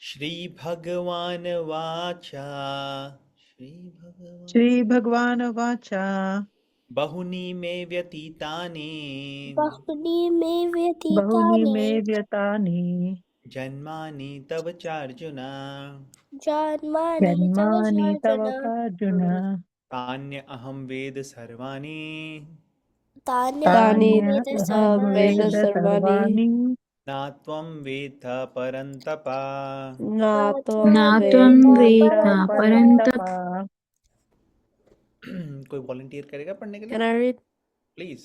श्रीभगवानुवाच श्रीभगवानुवाच बहूनि मे व्यतीतानि बहूनि मे बहूनि व्यतीतानि मे व्यतानि जन्मानि तव चार्जुन जन्मानि तव जन्मानि तव चार्जुन चार्जुन तान्यहं वेद सर्वाणि तान्यहं वेद तान्यहं सर्वाणि वेद सर्वाणि नात्वं वेत्थ परन्तप न त्वं न न त्वं वेत्ता वेत्त वेत्ता परन्तप। परन्तप। परन्तप। कोई वॉलंटियर करेगा पढ़ने के लिए? Can I read? Please.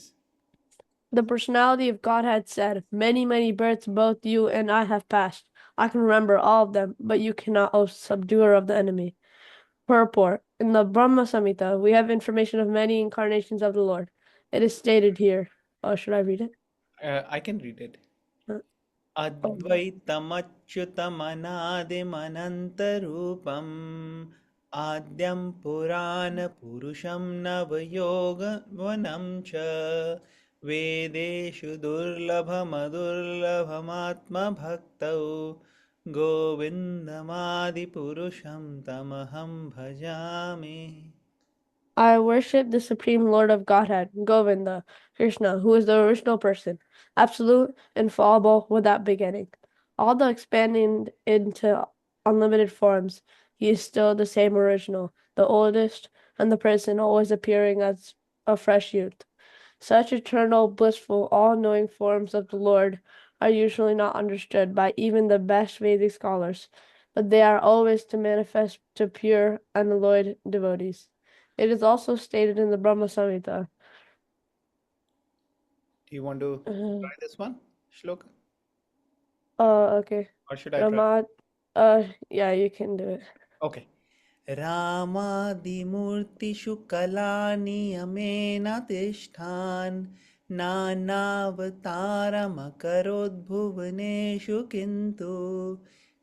The personality of Godhead said, many, many births both you and I have passed. I can remember all of them, but you cannot, O subduer of the enemy. Purport. In the Brahma Samhita, we have information of many incarnations of the Lord. It is stated here. Oh, should I read it? I can read it. Uh, oh. अद्वैतमच्युतमनादिमनन्तरूपम् आद्यं पुराणपुरुषं नवयोगवनं च वेदेषु दुर्लभमदुर्लभमात्मभक्तौ गोविन्दमादिपुरुषं तमहं भजामि। I worship the Supreme Lord of Godhead, Govinda, Krishna, who is the original person, absolute, infallible, without beginning. Although expanding into unlimited forms, he is still the same original, the oldest, and the present, always appearing as a fresh youth. Such eternal, blissful, all-knowing forms of the Lord are usually not understood by even the best Vedic scholars, but they are always to manifest to pure, unalloyed devotees. It is also stated in the Brahma Samhita. Do you want to try this one, Shloka? Okay. Or should I try? Ramad, yeah, you can do it. Okay. रामादिमूर्तिषु कलानियमेन तिष्ठान् नानावतारमकरोद्भुवनेषु किन्तु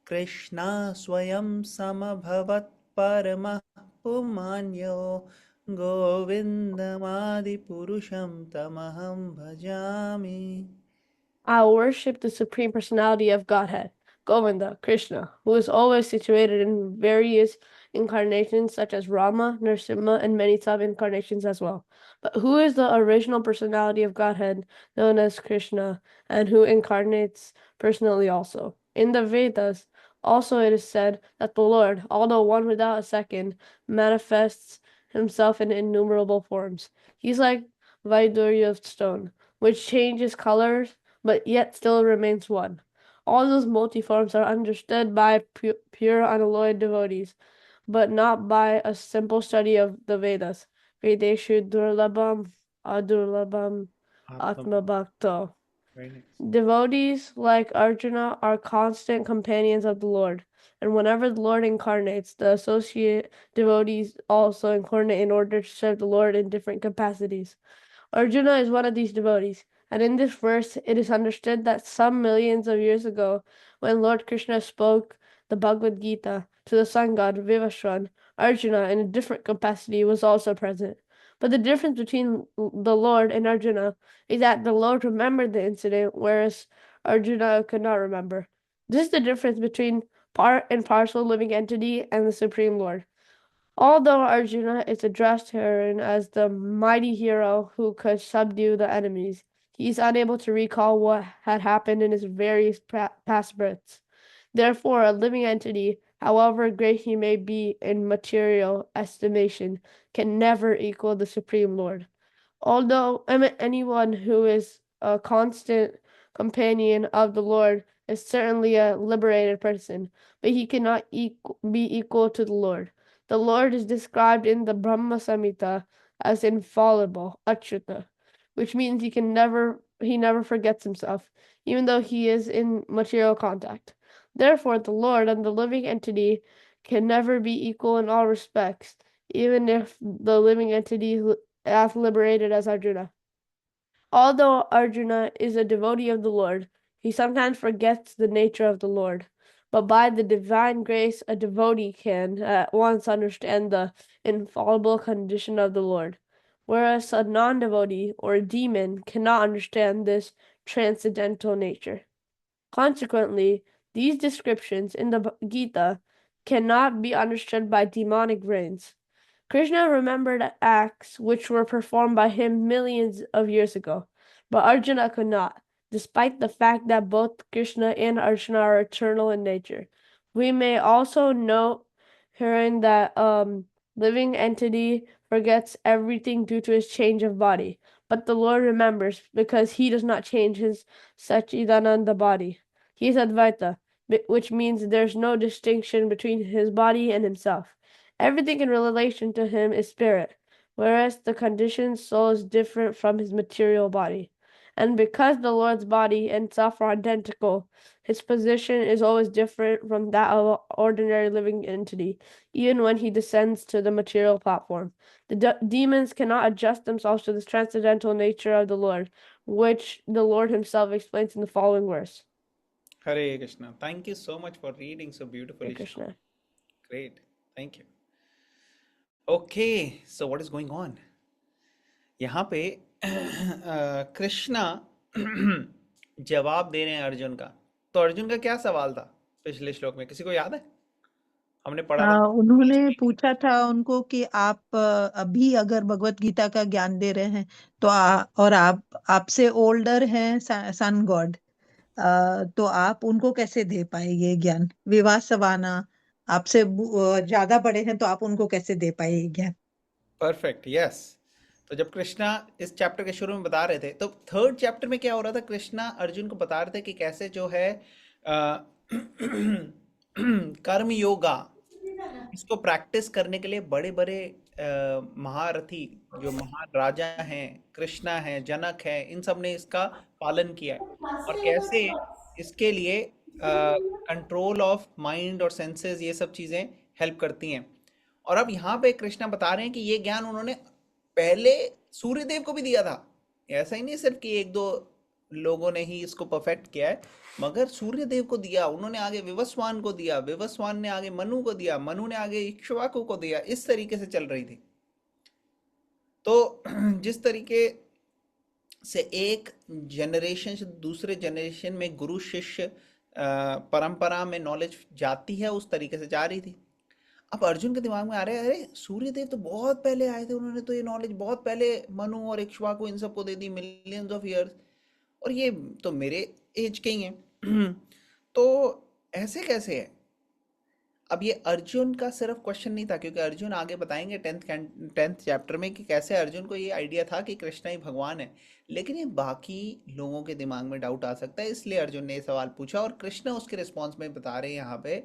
कृष्णा स्वयं समभवत् परमः पुमान्यो गोविन्दमादिपुरुषं तमहं भजामि। I worship the Supreme Personality of Godhead, Govinda, Krishna, who is always situated in various incarnations such as Rama, Nrsimha, and many sub-incarnations as well. But who is the original personality of Godhead, known as Krishna, and who incarnates personally also? In the Vedas, also it is said that the Lord, although one without a second, manifests himself in innumerable forms. He's like Vaidurya of stone, which changes colors but yet still remains one. All those multiforms are understood by pure unalloyed devotees, but not by a simple study of the Vedas. Vedeshu durlabham adurlabham atma bhakto. Very nice. Devotees like Arjuna are constant companions of the Lord, and whenever the Lord incarnates, the associate devotees also incarnate in order to serve the Lord in different capacities. Arjuna is one of these devotees, and in this verse it is understood that some millions of years ago, when Lord Krishna spoke the Bhagavad Gita to the sun god Vivaswan, Arjuna, in a different capacity, was also present. But the difference between the Lord and Arjuna is that the Lord remembered the incident, whereas Arjuna could not remember. This is the difference between part and parcel living entity and the Supreme Lord. Although Arjuna is addressed herein as the mighty hero who could subdue the enemies, he is unable to recall what had happened in his various past births. Therefore, a living entity, however great he may be in material estimation, can never equal the Supreme Lord. Although anyone who is a constant companion of the Lord is certainly a liberated person, but he cannot be equal to the Lord. The Lord is described in the Brahma Samhita as infallible, Achyuta, which means he never forgets himself, even though he is in material contact. Therefore, the Lord and the living entity can never be equal in all respects, even if the living entity as liberated as Arjuna. Although Arjuna is a devotee of the Lord, he sometimes forgets the nature of the Lord. But by the divine grace, a devotee can at once understand the infallible condition of the Lord, whereas a non devotee or a demon cannot understand this transcendental nature. Consequently, These descriptions in the Gita cannot be understood by demonic brains. Krishna remembered acts which were performed by him millions of years ago, but Arjuna could not, despite the fact that both Krishna and Arjuna are eternal in nature. We may also note herein that living entity forgets everything due to his change of body, but the Lord remembers because he does not change his Sachidananda body. He is Advaita, which means there's no distinction between his body and himself. Everything in relation to him is spirit, whereas the conditioned soul is different from his material body. And because the Lord's body and self are identical, his position is always different from that of an ordinary living entity, even when he descends to the material platform. The demons cannot adjust themselves to this transcendental nature of the Lord, which the Lord himself explains in the following verse. Hare Krishna. Thank you so much for reading so Hare beautifully, Sham. Krishna. Great. Thank you. Okay, so what is going on? यहाँ पे कृष्णा जवाब दे रहे हैं अर्जुन का। तो अर्जुन का क्या सवाल था पिछले श्लोक में, किसी को याद है? हमने पढ़ा था। उन्होंने पूछा था उनको कि आप अभी अगर भगवत गीता का ज्ञान दे रहे हैं तो और आप आपसे ओल्डर हैं सन गॉड, तो आप उनको कैसे दे पाएंगे ज्ञान? विवाह सवाना आपसे ज्यादा बड़े हैं तो आप उनको कैसे दे पाएंगे ज्ञान? Perfect, yes. तो जब कृष्णा इस चैप्टर के शुरू में बता रहे थे, तो थर्ड चैप्टर में क्या हो रहा था, कृष्णा अर्जुन को बता रहे थे कि कैसे जो है कर्म योगा, इसको प्रैक्टिस करने के लिए बड़े बड़े महारथी जो महान राजा हैं, कृष्णा हैं, जनक हैं, इन सब ने इसका पालन किया है। और कैसे इसके लिए कंट्रोल ऑफ माइंड और सेंसेस, ये सब चीज़ें हेल्प करती हैं। और अब यहाँ पे कृष्णा बता रहे हैं कि ये ज्ञान उन्होंने पहले सूर्यदेव को भी दिया था। ऐसा ही नहीं सिर्फ कि एक दो लोगों ने ही इसको परफेक्ट किया है, मगर सूर्यदेव को दिया, उन्होंने आगे विवस्वान को दिया, विवस्वान ने आगे मनु को दिया, मनु ने आगे इक्ष्वाकु को दिया। इस तरीके से चल रही थी। तो जिस तरीके से एक जनरेशन से दूसरे जनरेशन में गुरु शिष्य परंपरा में नॉलेज जाती है, उस तरीके से जा रही थी। अब अर्जुन के दिमाग में आ रहा है, अरे सूर्यदेव तो बहुत पहले आए थे, उन्होंने तो ये नॉलेज बहुत पहले मनु और इक्ष्वाकु इन सबको दे दी, मिलियंस ऑफ ईयर्स, और ये तो मेरे एज के ही हैं। तो ऐसे कैसे है? अब ये अर्जुन का सिर्फ क्वेश्चन नहीं था, क्योंकि अर्जुन आगे बताएंगे 10th चैप्टर में कि कैसे अर्जुन को ये आइडिया था कि कृष्णा ही भगवान है, लेकिन ये बाकी लोगों के दिमाग में डाउट आ सकता है, इसलिए अर्जुन ने ये सवाल पूछा। और कृष्णा उसके रिस्पॉन्स में बता रहे हैं यहाँ पे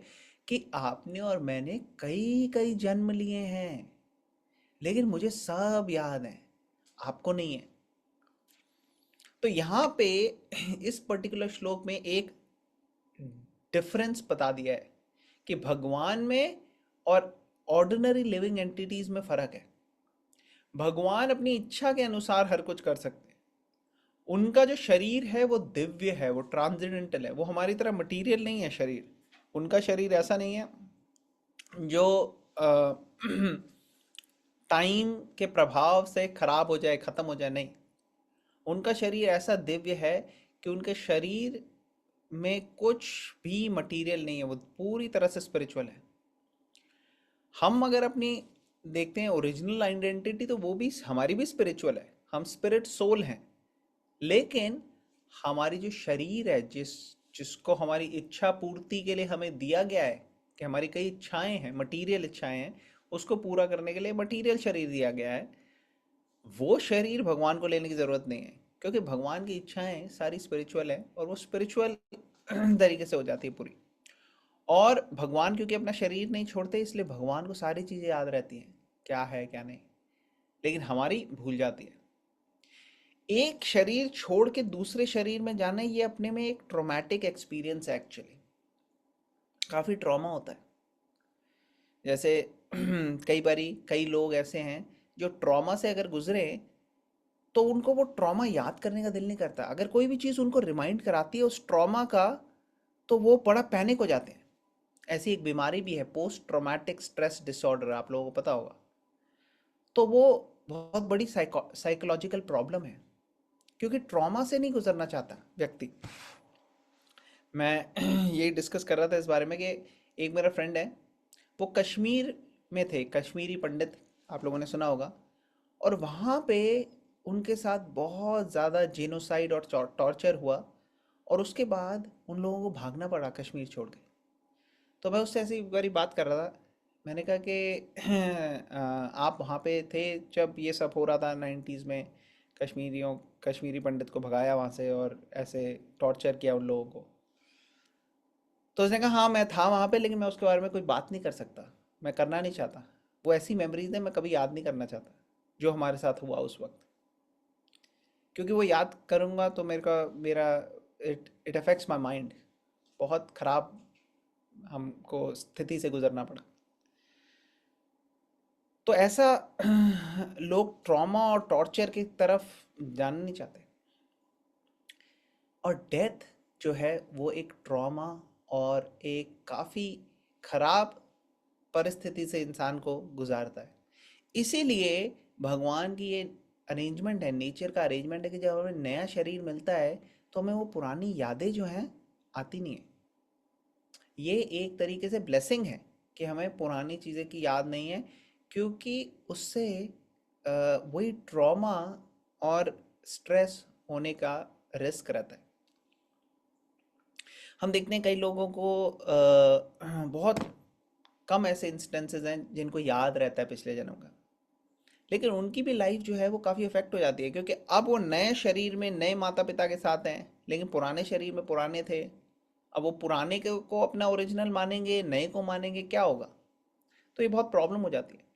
कि आपने और मैंने कई कई जन्म लिए हैं, लेकिन मुझे सब याद है, आपको नहीं है। तो यहाँ पे इस पर्टिकुलर श्लोक में एक डिफरेंस बता दिया है कि भगवान में और ऑर्डिनरी लिविंग एंटिटीज में फर्क है। भगवान अपनी इच्छा के अनुसार हर कुछ कर सकते हैं। उनका जो शरीर है वो दिव्य है, वो ट्रांसेंडेंटल है, वो हमारी तरह मटेरियल नहीं है शरीर। उनका शरीर ऐसा नहीं है जो टाइम के प्रभाव से खराब हो जाए, खत्म हो जाए, नहीं। उनका शरीर ऐसा दिव्य है कि उनके शरीर में कुछ भी मटेरियल नहीं है, वो पूरी तरह से स्पिरिचुअल है। हम अगर अपनी देखते हैं ओरिजिनल आइडेंटिटी, तो वो भी हमारी भी स्पिरिचुअल है, हम स्पिरिट सोल हैं। लेकिन हमारी जो शरीर है, जिसको हमारी इच्छा पूर्ति के लिए हमें दिया गया है, कि हमारी कई इच्छाएं हैं, मटेरियल इच्छाएं हैं, उसको पूरा करने के लिए मटेरियल शरीर दिया गया है, वो शरीर भगवान को लेने की जरूरत नहीं है, क्योंकि भगवान की इच्छाएं सारी स्पिरिचुअल है और वो स्पिरिचुअल तरीके से हो जाती है पूरी। और भगवान क्योंकि अपना शरीर नहीं छोड़ते, इसलिए भगवान को सारी चीजें याद रहती हैं, क्या है क्या नहीं, लेकिन हमारी भूल जाती है। एक शरीर छोड़ के दूसरे शरीर में जाना, ये अपने में एक ट्रॉमेटिक एक्सपीरियंस है। एक्चुअली काफी ट्रॉमा होता है। जैसे कई बारी कई लोग ऐसे हैं जो ट्रॉमा से अगर गुजरे तो उनको वो ट्रॉमा याद करने का दिल नहीं करता। अगर कोई भी चीज़ उनको रिमाइंड कराती है उस ट्रॉमा का, तो वो बड़ा पैनिक हो जाते हैं। ऐसी एक बीमारी भी है, पोस्ट ट्रॉमेटिक स्ट्रेस डिसऑर्डर, आप लोगों को पता होगा। तो वो बहुत बड़ी साइकोलॉजिकल प्रॉब्लम है, क्योंकि ट्रॉमा से नहीं गुजरना चाहता व्यक्ति। मैं यही डिस्कस कर रहा था इस बारे में कि एक मेरा फ्रेंड है, वो कश्मीर में थे, कश्मीरी पंडित, आप लोगों ने सुना होगा। और वहाँ पे उनके साथ बहुत ज़्यादा जेनोसाइड और टॉर्चर हुआ, और उसके बाद उन लोगों को भागना पड़ा कश्मीर छोड़ के। तो मैं उससे ऐसी बारी बात कर रहा था, मैंने कहा कि आप वहाँ पे थे जब ये सब हो रहा था 90s में, कश्मीरी पंडित को भगाया वहाँ से और ऐसे टॉर्चर किया उन लोगों को। तो उसने कहा हाँ मैं था वहाँ पे, लेकिन मैं उसके बारे में कोई बात नहीं कर सकता, मैं करना नहीं चाहता। वो ऐसी मेमोरीज है मैं कभी याद नहीं करना चाहता जो हमारे साथ हुआ उस वक्त, क्योंकि वो याद करूँगा तो मेरा it it affects my mind. बहुत ख़राब हमको स्थिति से गुजरना पड़ा। तो ऐसा लोग ट्रॉमा और टॉर्चर की तरफ जाना नहीं चाहते, और डेथ जो है वो एक ट्रॉमा और एक काफ़ी खराब परिस्थिति से इंसान को गुजारता है। इसीलिए भगवान की ये अरेंजमेंट है, नेचर का अरेंजमेंट है कि जब हमें नया शरीर मिलता है तो हमें वो पुरानी यादें जो हैं आती नहीं है। ये एक तरीके से ब्लेसिंग है कि हमें पुरानी चीज़ें की याद नहीं है, क्योंकि उससे वही ट्रॉमा और स्ट्रेस होने का रिस्क रहता है। हम देखते हैं कई लोगों को बहुत कम ऐसे इंस्टेंसेस हैं जिनको याद रहता है पिछले जन्म का, लेकिन उनकी भी लाइफ जो है वो काफ़ी अफेक्ट हो जाती है, क्योंकि अब वो नए शरीर में नए माता पिता के साथ हैं, लेकिन पुराने शरीर में पुराने थे। अब वो पुराने को अपना ओरिजिनल मानेंगे, नए को मानेंगे, क्या होगा? तो ये बहुत प्रॉब्लम हो जाती है।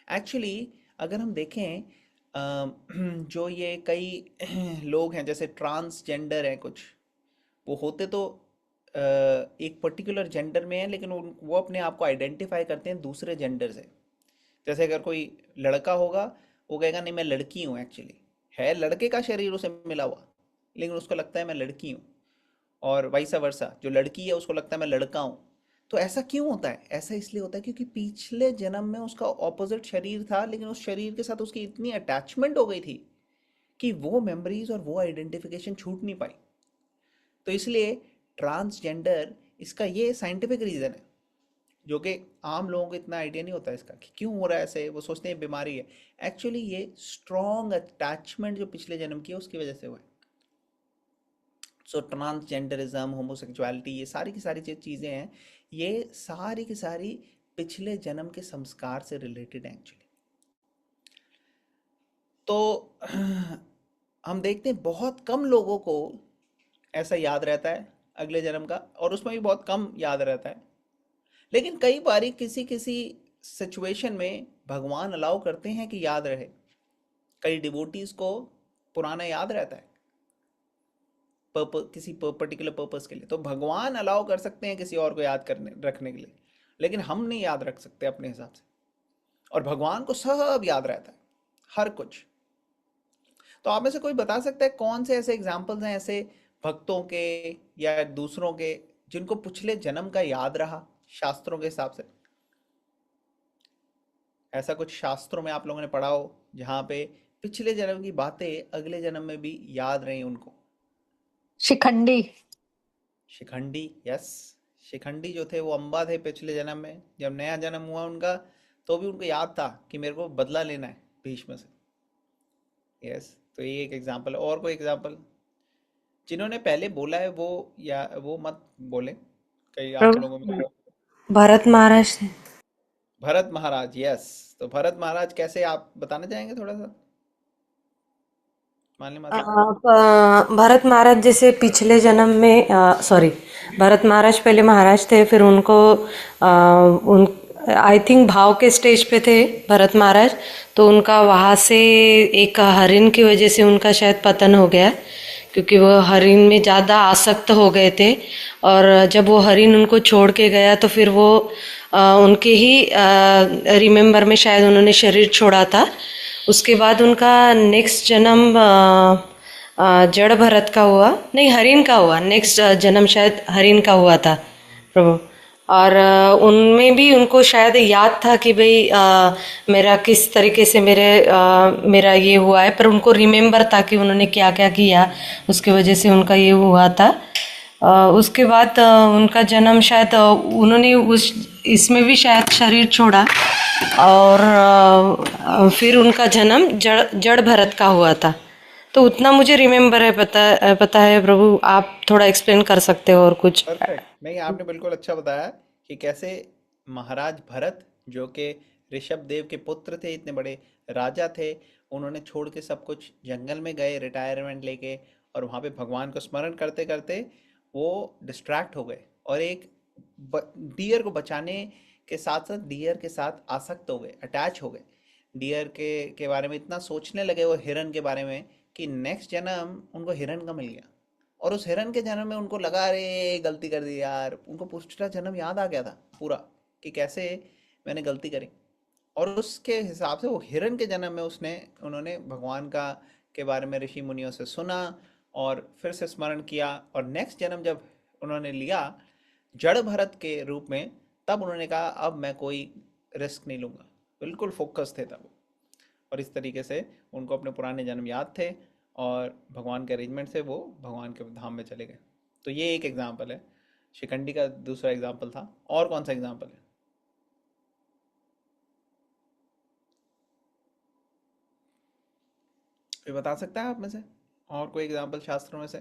एक्चुअली अगर हम देखें जो ये कई लोग हैं जैसे ट्रांसजेंडर हैं कुछ, वो होते तो एक पर्टिकुलर जेंडर में है, लेकिन वो अपने आप को आइडेंटिफाई करते हैं दूसरे जेंडर से। जैसे अगर कोई लड़का होगा वो कहेगा नहीं मैं लड़की हूँ, एक्चुअली है लड़के का शरीर उसे मिला हुआ, लेकिन उसको लगता है मैं लड़की हूँ। और वाइसा वर्सा, जो लड़की है उसको लगता है मैं लड़का हूँ। तो ऐसा क्यों होता है? ऐसा इसलिए होता है क्योंकि पिछले जन्म में उसका ऑपोजिट शरीर था, लेकिन उस शरीर के साथ उसकी इतनी अटैचमेंट हो गई थी कि वो मेमोरीज और वो आइडेंटिफिकेशन छूट नहीं पाई। तो इसलिए ट्रांसजेंडर, इसका ये साइंटिफिक रीज़न है, जो कि आम लोगों को इतना आइडिया नहीं होता इसका कि क्यों हो रहा है ऐसे। वो सोचते हैं बीमारी है, एक्चुअली ये स्ट्रॉन्ग अटैचमेंट जो पिछले जन्म की है उसकी वजह से हुआ है। सो ट्रांसजेंडरिज्म, होमोसेक्सुअलिटी, ये सारी की सारी चीज़ें हैं, ये सारी की सारी पिछले जन्म के संस्कार से रिलेटेड हैं एक्चुअली। तो हम देखते हैं बहुत कम लोगों को ऐसा याद रहता है अगले जन्म का, और उसमें भी बहुत कम याद रहता है। लेकिन कई बारी किसी किसी सिचुएशन में भगवान अलाउ करते हैं कि याद रहे। कई डिवोटीज को पुराना याद रहता है किसी पर्टिकुलर पर्पस के लिए, तो भगवान अलाउ कर सकते हैं किसी और को याद करने रखने के लिए, लेकिन हम नहीं याद रख सकते अपने हिसाब से। और भगवान को सब याद रहता है, हर कुछ। तो आप में से कोई बता सकता है कौन से ऐसे एग्जाम्पल्स हैं ऐसे भक्तों के या दूसरों के जिनको पिछले जन्म का याद रहा शास्त्रों के हिसाब से? ऐसा कुछ शास्त्रों में आप लोगों ने पढ़ा हो जहाँ पे पिछले जन्म की बातें अगले जन्म में भी याद रही उनको? शिखंडी। शिखंडी, यस। शिखंडी जो थे वो अम्बा थे पिछले जन्म में। जब नया जन्म हुआ उनका तो भी उनको याद था कि मेरे को बदला लेना है भीष्म से। यस, तो ये एक एग्जाम्पल। और कोई एग्जाम्पल जिन्होंने पहले बोला है वो, या वो मत बोले कई आप लोगों में? भरत महाराज थे। भरत महाराज, यस। तो भरत महाराज कैसे, आप बताना चाहेंगे थोड़ा सा? मालिनी माता। भरत महाराज जैसे पिछले जन्म में भरत महाराज पहले महाराज थे, फिर उनको उन आई थिंक भाव के स्टेज पे थे भरत महाराज, तो उनका वहाँ से एक हरिण की वजह से उनका शायद पतन हो गया, क्योंकि वो हरिण में ज़्यादा आसक्त हो गए थे। और जब वो हरिण उनको छोड़ के गया तो फिर वो उनके ही रिमेम्बर में शायद उन्होंने शरीर छोड़ा था। उसके बाद उनका नेक्स्ट जन्म जड़ भरत का हुआ, नहीं हरिण का हुआ, नेक्स्ट जन्म शायद हरिण का हुआ था प्रभु। और उनमें भी उनको शायद याद था कि भाई मेरा किस तरीके से मेरा ये हुआ है, पर उनको रिमेम्बर था कि उन्होंने क्या क्या किया, उसकी वजह से उनका ये हुआ था। उसके बाद उनका जन्म शायद उन्होंने उस इसमें भी शायद शरीर छोड़ा और फिर उनका जन्म जड़ भरत का हुआ था। तो उतना मुझे रिमेम्बर है, पता है प्रभु। आप थोड़ा एक्सप्लेन कर सकते हो और कुछ? परफेक्ट। नहीं, आपने बिल्कुल अच्छा बताया कि कैसे महाराज भरत, जो कि ऋषभ देव के पुत्र थे, इतने बड़े राजा थे, उन्होंने छोड़ के सब कुछ जंगल में गए रिटायरमेंट लेके, और वहाँ पे भगवान को स्मरण करते करते वो डिस्ट्रैक्ट हो गए और एक डियर को बचाने के साथ साथ डियर के साथ आसक्त हो गए, अटैच हो गए। डियर के बारे में इतना सोचने लगे वो हिरन के बारे में कि नेक्स्ट जन्म उनको हिरन का मिल गया। और उस हिरन के जन्म में उनको लगा, अरे गलती कर दी यार। उनको पिछला जन्म याद आ गया था पूरा कि कैसे मैंने गलती करी। और उसके हिसाब से वो हिरन के जन्म में उन्होंने भगवान का के बारे में ऋषि मुनियों से सुना और फिर से स्मरण किया। और नेक्स्ट जन्म जब उन्होंने लिया जड़ भरत के रूप में, तब उन्होंने कहा अब मैं कोई रिस्क नहीं लूँगा। बिल्कुल फोकस थे तब। और इस तरीके से उनको अपने पुराने जन्म याद थे और भगवान के अरेंजमेंट से वो भगवान के धाम में चले गए। तो ये एक एग्जाम्पल है। शिखंडी का दूसरा एग्जाम्पल था। और कौन सा एग्जाम्पल है? कोई बता सकता है आप में से? और कोई एग्जाम्पल शास्त्रों में से?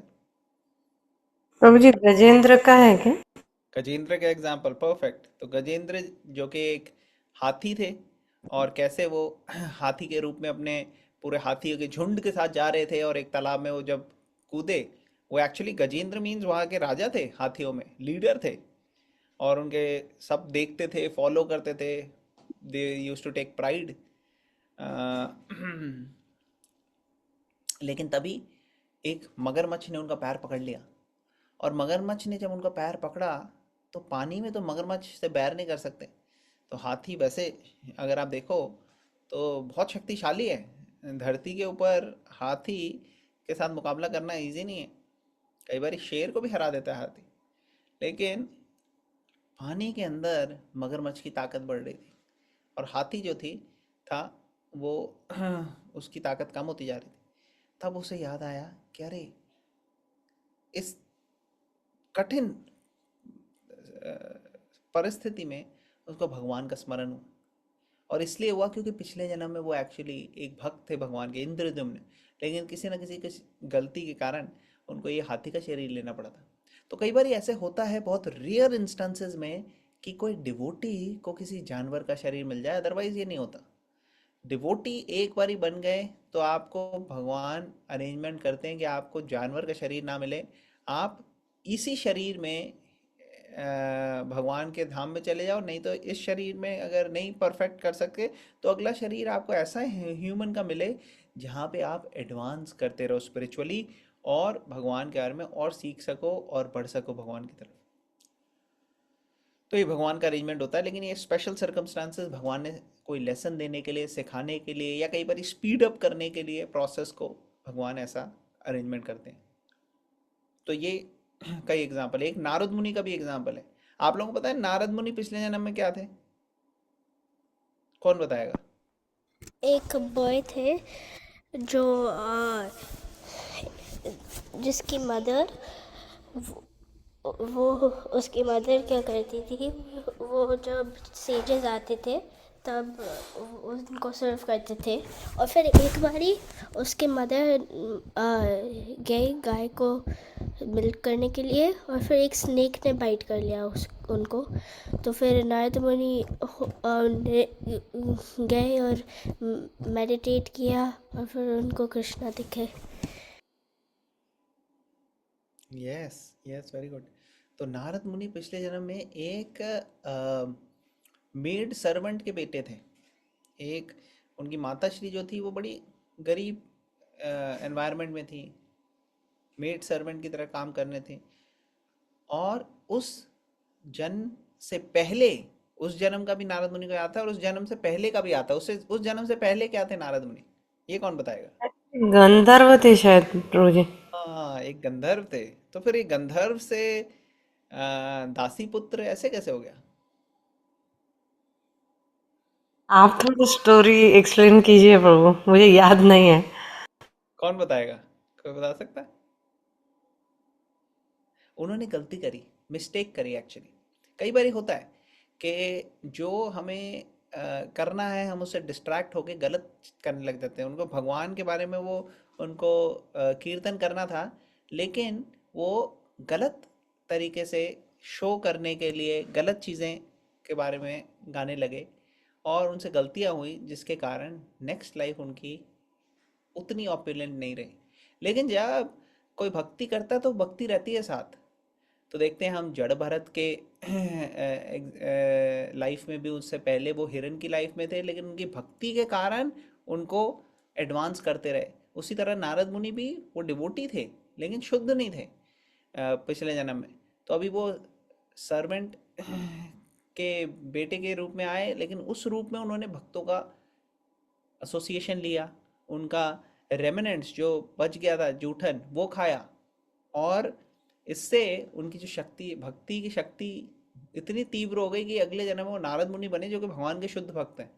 प्रभु जी, गजेंद्र का है क्या? गजेंद्र का एग्जाम्पल, परफेक्ट। तो गजेंद्र जो कि एक हाथी थे, और कैसे वो हाथी के रूप में अपने पूरे हाथियों के झुंड के साथ जा रहे थे, और एक तालाब में वो जब कूदे, वो एक्चुअली गजेंद्र मीन्स वहाँ के राजा थे, हाथियों में लीडर थे। और उनके सब देखते थे, फॉलो करते थे। दे यूज टू टेक प्राइड। लेकिन तभी एक मगरमच्छ ने उनका पैर पकड़ लिया। और मगरमच्छ ने जब उनका पैर पकड़ा, तो पानी में तो मगरमच्छ से बैर नहीं कर सकते। तो हाथी वैसे अगर आप देखो तो बहुत शक्तिशाली है। धरती के ऊपर हाथी के साथ मुकाबला करना इजी नहीं है। कई बार शेर को भी हरा देता है हाथी। लेकिन पानी के अंदर मगरमच्छ की ताकत बढ़ रही थी, और हाथी जो था वो उसकी ताकत कम होती जा रही थी। तब उसे याद आया कि अरे इस कठिन परिस्थिति में उसको भगवान का स्मरण हुआ। और इसलिए हुआ क्योंकि पिछले जन्म में वो एक्चुअली एक भक्त थे भगवान के, इंद्रद्युम्न। लेकिन किसी न किसी गलती के कारण उनको ये हाथी का शरीर लेना पड़ा था। तो कई बार ऐसे होता है बहुत रेयर इंस्टेंसेस में कि कोई डिवोटी को किसी जानवर का शरीर मिल जाए, अदरवाइज ये नहीं होता। डिवोटी एक बारी बन गए तो आपको भगवान अरेंजमेंट करते हैं कि आपको जानवर का शरीर ना मिले, आप इसी शरीर में भगवान के धाम में चले जाओ। नहीं तो इस शरीर में अगर नहीं परफेक्ट कर सके तो अगला शरीर आपको ऐसा ह्यूमन का मिले जहाँ पे आप एडवांस करते रहो स्पिरिचुअली, और भगवान के बारे में और सीख सको और बढ़ सको भगवान की तरफ। तो ये भगवान का अरेंजमेंट होता है। लेकिन ये स्पेशल सर्कमस्टांसेस भगवान ने कोई लेसन देने के लिए, सिखाने के लिए, या कई बार स्पीड अप करने के लिए प्रोसेस को भगवान ऐसा अरेंजमेंट करते हैं। तो ये कई एग्जाम्पल है। एक नारद मुनि का भी एग्जाम्पल है। आप लोगों को पता है नारद मुनि पिछले जन्म में क्या थे? कौन बताएगा? एक बॉय थे जो जिसकी मदर वो उसकी मदर क्या करती थी, वो जब सेजेस आते थे तब उनको सर्व करते थे। और फिर एक बारी उसके मदर गई गाय को मिल्क करने के लिए, और फिर एक स्नेक ने बाइट कर लिया उनको। तो फिर नारद मुनि गए और मेडिटेट किया, और फिर उनको कृष्णा दिखे। Yes yes, very good. तो नारद मुनि पिछले जन्म में एक मेड सर्वेंट के बेटे थे। एक उनकी माता श्री जो थी वो बड़ी गरीब एनवायरनमेंट में थी, मेड सर्वेंट की तरह काम करने थे। और उस जन्म से पहले, उस जन्म का भी नारद मुनि को याद था, और उस जन्म से पहले का भी आता। उससे उस जन्म से पहले क्या थे नारद मुनि? ये कौन बताएगा? गंधर्व थे शायद प्रभु जी। हाँ, एक गंधर्व थे। तो फिर ये गंधर्व से दासी पुत्र ऐसे कैसे हो गया? आप थोड़ी स्टोरी एक्सप्लेन कीजिए प्रभु, मुझे याद नहीं है। कौन बताएगा? कोई बता सकता है? उन्होंने गलती करी, मिस्टेक करी एक्चुअली। कई बार होता है कि जो हमें करना है हम उससे डिस्ट्रैक्ट होके गलत करने लग जाते हैं। उनको भगवान के बारे में वो उनको कीर्तन करना था, लेकिन वो गलत तरीके से शो करने के लिए गलत चीज़ें के बारे में गाने लगे, और उनसे गलतियां हुई जिसके कारण नेक्स्ट लाइफ उनकी उतनी ऑपुलेंट नहीं रही। लेकिन जब कोई भक्ति करता है तो भक्ति रहती है साथ। तो देखते हैं हम जड़ भरत के लाइफ में भी, उससे पहले वो हिरन की लाइफ में थे, लेकिन उनकी भक्ति के कारण उनको एडवांस करते रहे। उसी तरह नारद मुनि भी वो डिवोटी थे लेकिन शुद्ध नहीं थे पिछले जन्म में। तो अभी वो सर्वेंट के बेटे के रूप में आए, लेकिन उस रूप में उन्होंने भक्तों का एसोसिएशन लिया, उनका रेमिनेंट्स जो बच गया था जूठन वो खाया, और इससे उनकी जो शक्ति, भक्ति की शक्ति इतनी तीव्र हो गई कि अगले जन्म में वो नारद मुनि बने जो कि भगवान के शुद्ध भक्त हैं।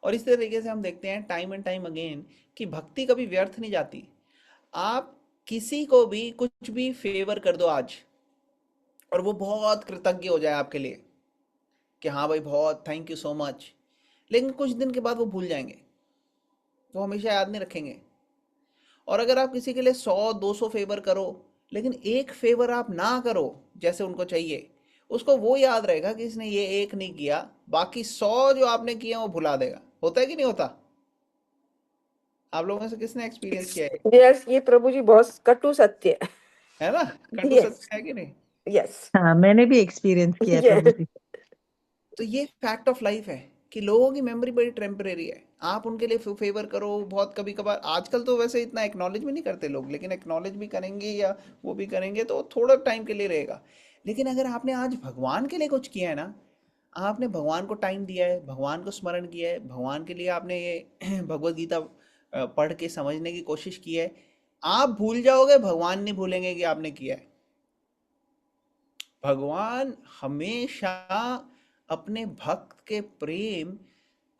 और इस तरीके से हम देखते हैं टाइम एंड टाइम अगेन कि भक्ति कभी व्यर्थ नहीं जाती। आप किसी को भी कुछ भी फेवर कर दो आज, और वो बहुत कृतज्ञ हो जाए आपके लिए कि हाँ भाई बहुत थैंक यू सो मच, लेकिन कुछ दिन के बाद वो भूल जाएंगे, वो हमेशा याद नहीं रखेंगे। और अगर आप किसी के लिए 100-200 फेवर करो, लेकिन एक फेवर आप ना करो जैसे उनको चाहिए, उसको वो याद रहेगा कि इसने ये एक नहीं किया, बाकी 100 जो आपने किया वो भुला देगा। होता है कि नहीं होता? आप लोगों में से किसने एक्सपीरियंस किया है? यस, ये प्रभु जी बहुत कटु सत्य है ना? कटु यस सत्य है कि नहीं? यस हाँ, मैंने भी एक्सपीरियंस किया है प्रभु जी। तो ये फैक्ट ऑफ लाइफ है कि लोगों की मेमोरी बड़ी टेम्परेरी है। आप उनके लिए फेवर करो बहुत, कभी कभार, आजकल तो वैसे इतना एक्नॉलेज भी नहीं करते लोग, लेकिन एक्नॉलेज भी करेंगे या वो भी करेंगे तो थोड़ा टाइम के लिए रहेगा। लेकिन अगर आपने आज भगवान के लिए कुछ किया है ना, आपने भगवान को टाइम दिया है, भगवान को स्मरण किया है, भगवान के लिए आपने ये भगवत गीता पढ़ के समझने की कोशिश की है, आप भूल जाओगे, भगवान नहीं भूलेंगे कि आपने किया है। भगवान हमेशा अपने भक्त के प्रेम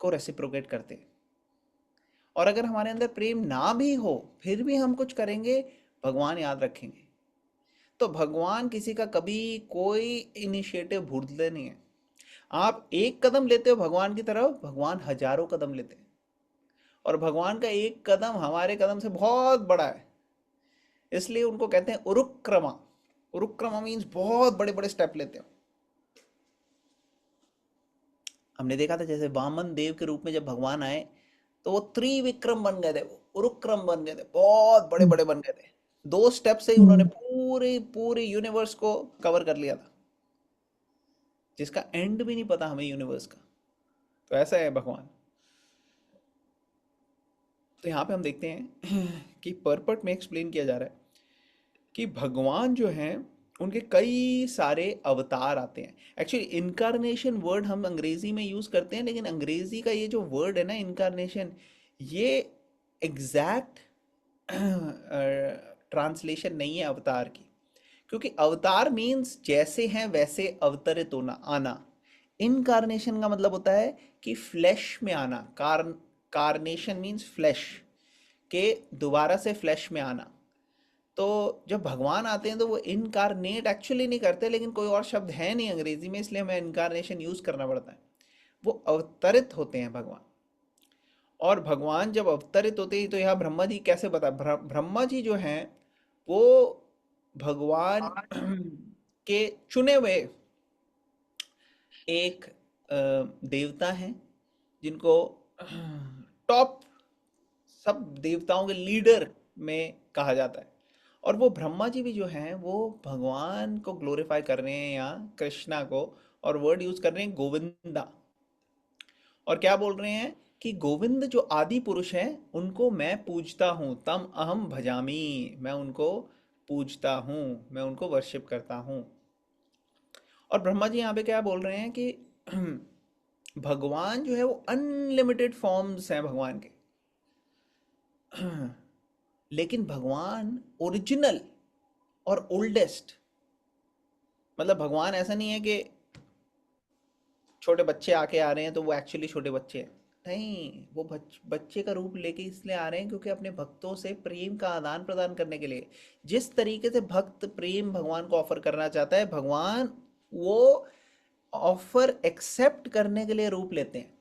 को रेसिप्रोकेट करते हैं, और अगर हमारे अंदर प्रेम ना भी हो फिर भी हम कुछ करेंगे, भगवान याद रखेंगे। तो भगवान किसी का कभी कोई इनिशिएटिव भूलते नहीं है। आप एक कदम लेते हो भगवान की तरफ, भगवान हजारों कदम लेते हैं, और भगवान का एक कदम हमारे कदम से बहुत बड़ा है। इसलिए उनको कहते हैं उरुक्रमा। उरुक्रमा मीन्स बहुत बड़े बड़े स्टेप लेते हो। हमने देखा था जैसे वामन देव के रूप में जब भगवान आए तो वो त्रिविक्रम बन गए थे, उरुक्रम बन गए थे, बहुत बड़े बड़े बन गए थे। 2 स्टेप से ही उन्होंने पूरे पूरे यूनिवर्स को कवर कर लिया था, जिसका एंड भी नहीं पता हमें यूनिवर्स का। तो ऐसा है भगवान। तो यहाँ पे हम देखते हैं कि पर्पट में एक्सप्लेन किया जा रहा है कि भगवान जो हैं उनके कई सारे अवतार आते हैं। एक्चुअली इनकारनेशन वर्ड हम अंग्रेजी में यूज करते हैं, लेकिन अंग्रेजी का ये जो वर्ड है ना इनकारनेशन, ये एग्जैक्ट ट्रांसलेशन नहीं है अवतार की, क्योंकि अवतार मीन्स जैसे हैं वैसे अवतरित होना, आना। इनकारनेशन का मतलब होता है कि फ्लैश में आना। कार्नेशन मीन्स फ्लैश, के दोबारा से फ्लैश में आना। तो जब भगवान आते हैं तो वो इनकारनेट एक्चुअली नहीं करते, लेकिन कोई और शब्द है नहीं अंग्रेजी में, इसलिए हमें इनकारनेशन यूज करना पड़ता है। वो अवतरित होते हैं भगवान। और भगवान जब अवतरित होते हैं तो यहाँ ब्रह्मा जी कैसे बता, ब्रह्मा जी जो हैं वो भगवान के चुने हुए एक देवता हैं, जिनको टॉप सब देवताओं के लीडर में कहा जाता है। और वो ब्रह्मा जी भी जो हैं वो भगवान को ग्लोरीफाई कर रहे हैं यहाँ कृष्णा को, और वर्ड यूज कर रहे हैं गोविंदा। और क्या बोल रहे हैं कि गोविंद जो आदि पुरुष हैं उनको मैं पूजता हूँ, तम अहम भजामी, मैं उनको पूजता हूँ, मैं उनको वर्शिप करता हूँ। और ब्रह्मा जी यहाँ पे क्या बोल रहे हैं कि भगवान जो है वो अनलिमिटेड फॉर्म्स हैं भगवान के, लेकिन भगवान ओरिजिनल और ओल्डेस्ट, मतलब भगवान ऐसा नहीं है कि छोटे बच्चे आके आ रहे हैं तो वो एक्चुअली छोटे बच्चे हैं। नहीं, वो बच्चे का रूप लेके इसलिए आ रहे हैं क्योंकि अपने भक्तों से प्रेम का आदान प्रदान करने के लिए। जिस तरीके से भक्त प्रेम भगवान को ऑफर करना चाहता है, भगवान वो ऑफर एक्सेप्ट करने के लिए रूप लेते हैं।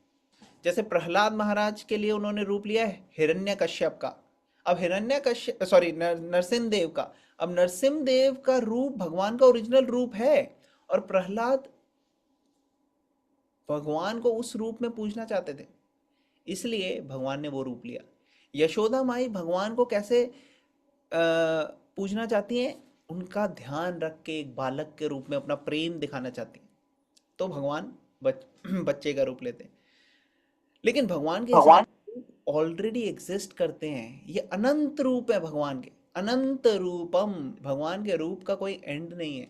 जैसे प्रहलाद महाराज के लिए उन्होंने रूप लिया है हिरण्यकश्यप का। अब हिरण्यकश्यप, सॉरी, नरसिंह देव का। अब नरसिंह देव का रूप भगवान का ओरिजिनल रूप है, और प्रहलाद भगवान को उस रूप में पूजना चाहते थे, इसलिए भगवान ने वो रूप लिया। यशोदा माई भगवान को कैसे पूजना चाहती हैं? उनका ध्यान रख के एक बालक के रूप में अपना प्रेम दिखाना चाहती हैं, तो भगवान बच्चे का रूप लेते हैं। लेकिन भगवान के सारे रूप ऑलरेडी एग्जिस्ट करते हैं। ये अनंत रूप है भगवान के, अनंत रूपम। भगवान के रूप का कोई एंड नहीं है,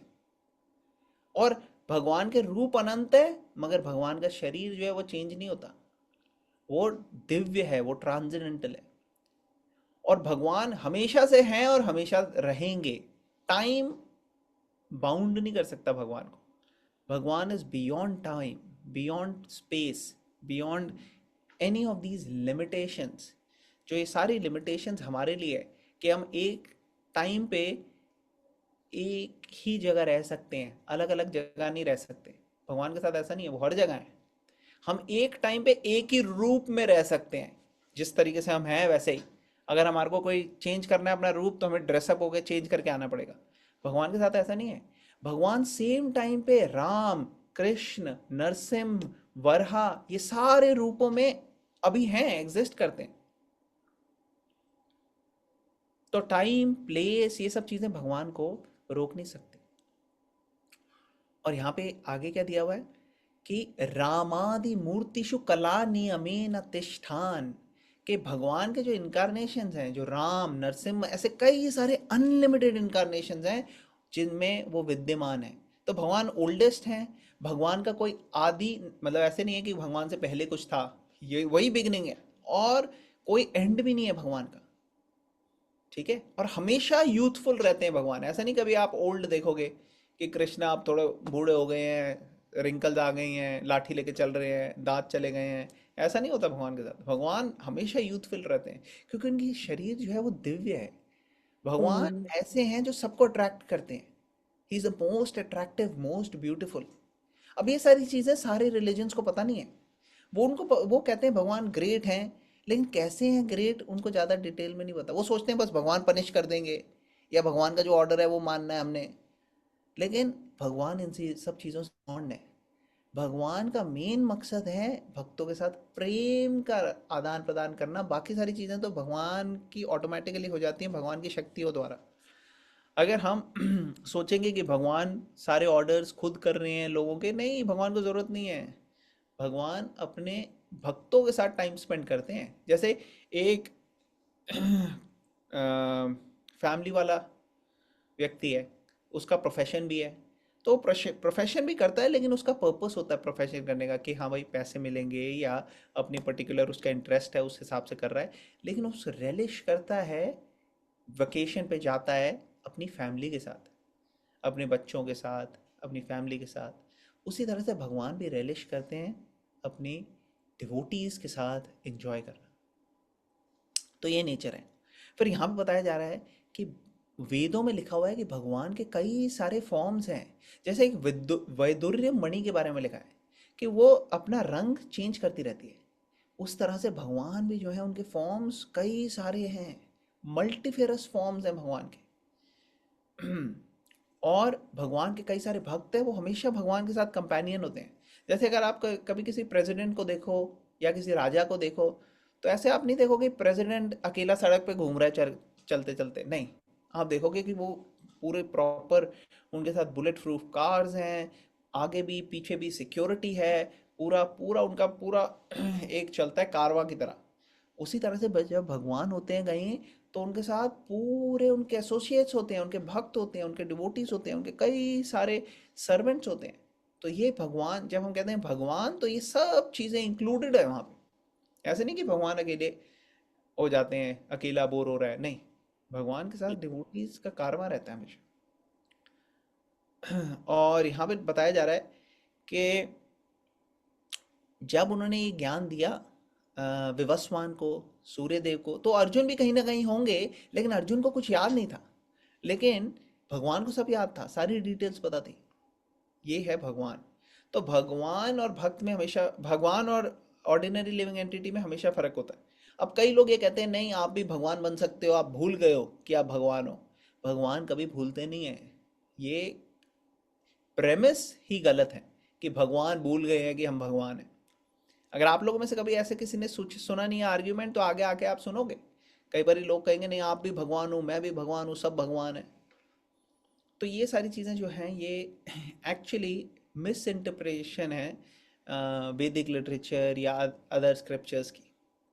और भगवान के रूप अनंत है, मगर भगवान का शरीर जो है वो चेंज नहीं होता। वो दिव्य है, वो ट्रांसेंडेंटल है, और भगवान हमेशा से हैं और हमेशा रहेंगे। टाइम बाउंड नहीं कर सकता भगवान को। भगवान is beyond time, beyond space, beyond any of these limitations. जो ये सारी लिमिटेशंस हमारे लिए है कि हम एक टाइम पे एक ही जगह रह सकते हैं, अलग अलग जगह नहीं रह सकते। भगवान के साथ ऐसा नहीं है, वो हर जगह है। हम एक टाइम पे एक ही रूप में रह सकते हैं, जिस तरीके से हम हैं वैसे ही। अगर हमारे को कोई चेंज करना है अपना रूप, तो हमें ड्रेसअप होकर चेंज करके आना पड़ेगा। भगवान के साथ ऐसा नहीं है। भगवान सेम टाइम पे राम, कृष्ण, नरसिंह, वरहा, ये सारे रूपों में अभी हैं, एग्जिस्ट करते हैं। तो टाइम, प्लेस, ये सब चीजें भगवान को रोक नहीं सकती। और यहाँ पे आगे क्या दिया हुआ है कि रामादि मूर्तिषु कला नियमेन तिष्ठान, के भगवान के जो इनकारनेशंस हैं, जो राम, नरसिम्हा, ऐसे कई सारे अनलिमिटेड इनकारनेशंस हैं जिनमें वो विद्यमान है। तो भगवान ओल्डेस्ट हैं। भगवान का कोई आदि, मतलब ऐसे नहीं है कि भगवान से पहले कुछ था, ये वही बिगनिंग है, और कोई एंड भी नहीं है भगवान का। ठीक है, और हमेशा यूथफुल रहते हैं भगवान। ऐसा नहीं कभी आप ओल्ड देखोगे कि कृष्ण आप थोड़े बूढ़े हो गए हैं, रिंकल्स आ गई हैं, लाठी लेके चल रहे हैं, दांत चले गए हैं। ऐसा नहीं होता भगवान के साथ। भगवान हमेशा यूथफुल रहते हैं, क्योंकि उनकी शरीर जो है वो दिव्य है। भगवान ऐसे हैं जो सबको अट्रैक्ट करते हैं। He is the most attractive, most beautiful. अब ये सारी चीजें सारे रिलीजन्स को पता नहीं है। वो कहते हैं भगवान ग्रेट हैं, लेकिन कैसे हैं ग्रेट उनको ज़्यादा डिटेल में नहीं पता। वो सोचते हैं बस भगवान पनिश कर देंगे, या भगवान का जो ऑर्डर है वो मानना है हमने। लेकिन भगवान इन सब चीज़ों से बॉन्ड है। भगवान का मेन मकसद है भक्तों के साथ प्रेम का आदान प्रदान करना। बाकी सारी चीज़ें तो भगवान की ऑटोमेटिकली हो जाती हैं, भगवान की शक्तियों द्वारा। अगर हम सोचेंगे कि भगवान सारे ऑर्डर्स खुद कर रहे हैं लोगों के, नहीं, भगवान को ज़रूरत नहीं है। भगवान अपने भक्तों के साथ टाइम स्पेंड करते हैं। जैसे एक फैमिली वाला व्यक्ति है, उसका प्रोफेशन भी है, तो प्रोफेशन भी करता है, लेकिन उसका पर्पस होता है प्रोफेशन करने का कि हाँ भाई पैसे मिलेंगे, या अपनी पर्टिकुलर उसका इंटरेस्ट है, उस हिसाब से कर रहा है। लेकिन उस रेलिश करता है, वेकेशन पे जाता है अपनी फैमिली के साथ, अपने बच्चों के साथ, अपनी फैमिली के साथ। उसी तरह से भगवान भी रेलिश करते हैं अपनी डिवोटीज के साथ एंजॉय करना। तो ये नेचर है। फिर यहाँ पे बताया जा रहा है कि वेदों में लिखा हुआ है कि भगवान के कई सारे फॉर्म्स हैं। जैसे एक वैदुर्य मणि के बारे में लिखा है कि वो अपना रंग चेंज करती रहती है। उस तरह से भगवान भी जो है, उनके फॉर्म्स कई सारे हैं, मल्टीफेरस फॉर्म्स हैं भगवान के। और भगवान के कई सारे भक्त हैं, वो हमेशा भगवान के साथ कंपेनियन होते हैं। जैसे अगर आप कभी किसी प्रेसिडेंट को देखो या किसी राजा को देखो, तो ऐसे आप नहीं देखोगे प्रेसिडेंट अकेला सड़क पे घूम रहा है चलते चलते, नहीं। आप देखोगे कि वो पूरे प्रॉपर, उनके साथ बुलेट प्रूफ कार्स हैं, आगे भी पीछे भी सिक्योरिटी है, पूरा पूरा उनका पूरा एक चलता है कारवां की तरह। उसी तरह से जब भगवान होते हैं कहीं, तो उनके साथ पूरे उनके एसोसिएट्स होते हैं, उनके भक्त होते हैं, उनके डिवोटीज होते हैं, उनके कई सारे सर्वेंट्स होते हैं। तो ये भगवान, जब हम कहते हैं भगवान, तो ये सब चीज़ें इंक्लूडेड है वहाँ पे। ऐसे नहीं कि भगवान अकेले हो जाते हैं, अकेला बोर हो रहा है, नहीं। भगवान के साथ डिवोटीज का कारवां रहता है हमेशा। और यहाँ पे बताया जा रहा है कि जब उन्होंने ये ज्ञान दिया विवस्वान को, सूर्यदेव को, तो अर्जुन भी कहीं ना कहीं होंगे, लेकिन अर्जुन को कुछ याद नहीं था, लेकिन भगवान को सब याद था, सारी डिटेल्स पता थी। ये है भगवान। तो भगवान और भक्त में हमेशा, भगवान और ऑर्डिनरी लिविंग एंटिटी में हमेशा फर्क होता है। अब कई लोग ये कहते हैं नहीं आप भी भगवान बन सकते हो, आप भूल गए हो कि आप भगवान हो। भगवान कभी भूलते नहीं है। ये प्रेमिस ही गलत है कि भगवान भूल गए हैं कि हम भगवान हैं। अगर आप लोगों में से कभी ऐसे किसी ने सुना नहीं है आर्ग्यूमेंट, तो आगे आके आप सुनोगे। कई बार लोग कहेंगे नहीं आप भी भगवान हो, मैं भी भगवान हूँ, सब भगवान है। तो ये सारी चीज़ें जो हैं ये एक्चुअली मिस इंटरप्रिटेशन है वैदिक लिटरेचर या अदर स्क्रिप्चर्स की।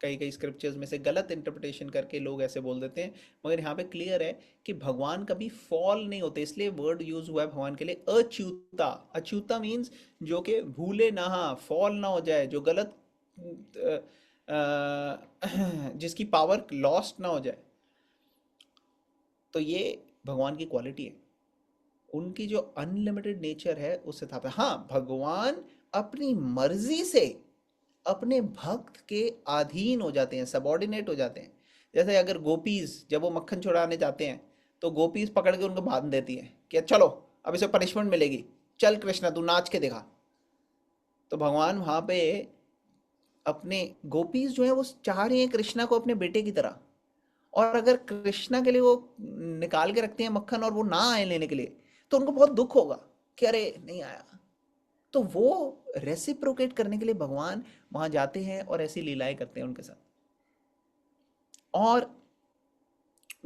कई कई स्क्रिप्चर्स में से गलत इंटरप्रिटेशन करके लोग ऐसे बोल देते हैं। मगर यहाँ पे क्लियर है कि भगवान कभी फॉल नहीं होते, इसलिए वर्ड यूज हुआ है भगवान के लिए अच्युता। अच्युता मीन्स जो कि भूले ना, हाँ फॉल ना हो जाए, जो गलत जिसकी पावर लॉस्ट ना हो जाए। तो ये भगवान की क्वालिटी है, उनकी जो अनलिमिटेड नेचर है उससे था। हाँ, भगवान अपनी मर्जी से अपने भक्त के अधीन हो जाते हैं, सबऑर्डिनेट हो जाते हैं। जैसे अगर गोपीज जब वो मक्खन चुराने जाते हैं तो गोपीज पकड़ के उनको बांध देती है कि चलो अब इसे पनिशमेंट मिलेगी, चल कृष्णा तू नाच के दिखा। तो भगवान वहां पे अपने गोपीज जो है वो चाह रही हैं कृष्णा को अपने बेटे की तरह, और अगर कृष्णा के लिए वो निकाल के रखते हैं मक्खन और वो ना आए लेने के लिए, तो उनको बहुत दुख होगा कि अरे नहीं आया। तो वो रेसिप्रोकेट करने के लिए भगवान वहां जाते हैं और ऐसी लीलाएं करते हैं उनके साथ। और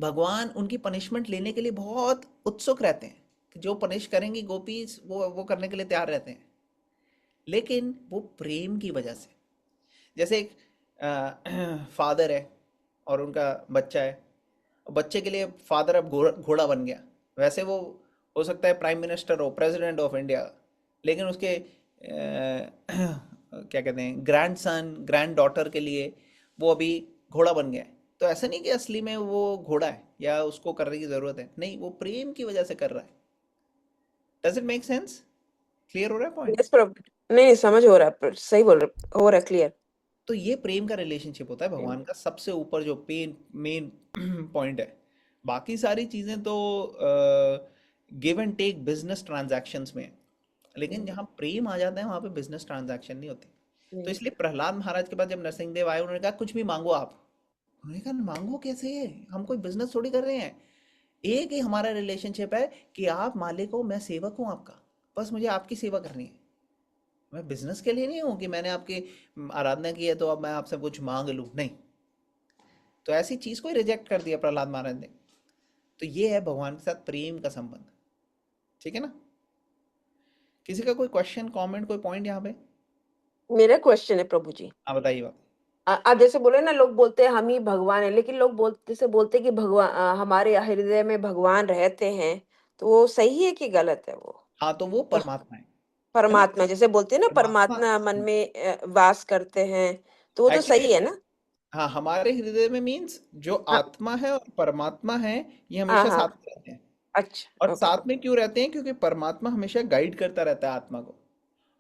भगवान उनकी पनिशमेंट लेने के लिए बहुत उत्सुक रहते हैं कि जो पनिश करेंगी गोपीज वो करने के लिए तैयार रहते हैं, लेकिन वो प्रेम की वजह से। जैसे एक फादर है और उनका बच्चा है, बच्चे के लिए फादर अब घोड़ा बन गया। वैसे वो हो सकता है प्राइम मिनिस्टर हो, प्रेसिडेंट ऑफ इंडिया, लेकिन उसके क्या कहते हैं ग्रैंड सन ग्रैंड डॉटर के लिए वो अभी घोड़ा बन गया है। तो ऐसा नहीं कि असली में वो घोड़ा है या उसको करने की ज़रूरत है, नहीं, वो प्रेम की वजह से कर रहा है। Does it make sense? Clear हो रहा है पॉइंट? यस प्रभु, नहीं समझ हो रहा है, सही बोल रहे हो रहा है, क्लियर। तो ये प्रेम का रिलेशनशिप होता है भगवान का सबसे ऊपर जो मेन पॉइंट है। बाकी सारी चीज़ें तो give and take business transactions में है, लेकिन जहाँ प्रेम आ जाता है वहाँ पे बिजनेस ट्रांजैक्शन नहीं होती। तो इसलिए प्रहलाद महाराज के पास जब नरसिंहदेव आए, उन्होंने कहा कुछ भी मांगो आप। उन्होंने कहा मांगो कैसे, हम कोई बिजनेस थोड़ी कर रहे हैं, एक ही हमारा रिलेशनशिप है कि आप मालिक हो, मैं सेवक हूँ आपका, बस मुझे आपकी सेवा करनी है। मैं बिजनेस के लिए नहीं हूँ कि मैंने आपकी आराधना की है तो अब मैं आपसे कुछ मांग लूँ, नहीं। तो ऐसी चीज को ही रिजेक्ट कर दिया प्रहलाद महाराज ने। तो ये है भगवान के साथ प्रेम का संबंध। ठीक है ना? किसी का कोई क्वेश्चन कमेंट कोई पॉइंट यहाँ पे? मेरा क्वेश्चन है प्रभु जी, हाँ बताइए बात। आप जैसे बोले ना, लोग बोलते हैं हम ही भगवान है, लेकिन लोग जैसे बोलते हैं कि भगवान हमारे हृदय में भगवान रहते हैं, तो वो सही है कि गलत है? वो हाँ तो वो परमात्मा है ना? परमात्मा जैसे बोलते हैं ना, परमात्मा परमात्मा मन में वास करते हैं, तो वो तो एक्चुअली, सही है ना? हाँ हमारे हृदय में मीन्स जो हाँ आत्मा है और परमात्मा है, ये हाँ हमेशा हाँ, साथ में रहते हैं। और अच्छा, ओके साथ में क्यों रहते हैं? क्योंकि परमात्मा हमेशा गाइड करता रहता है आत्मा को।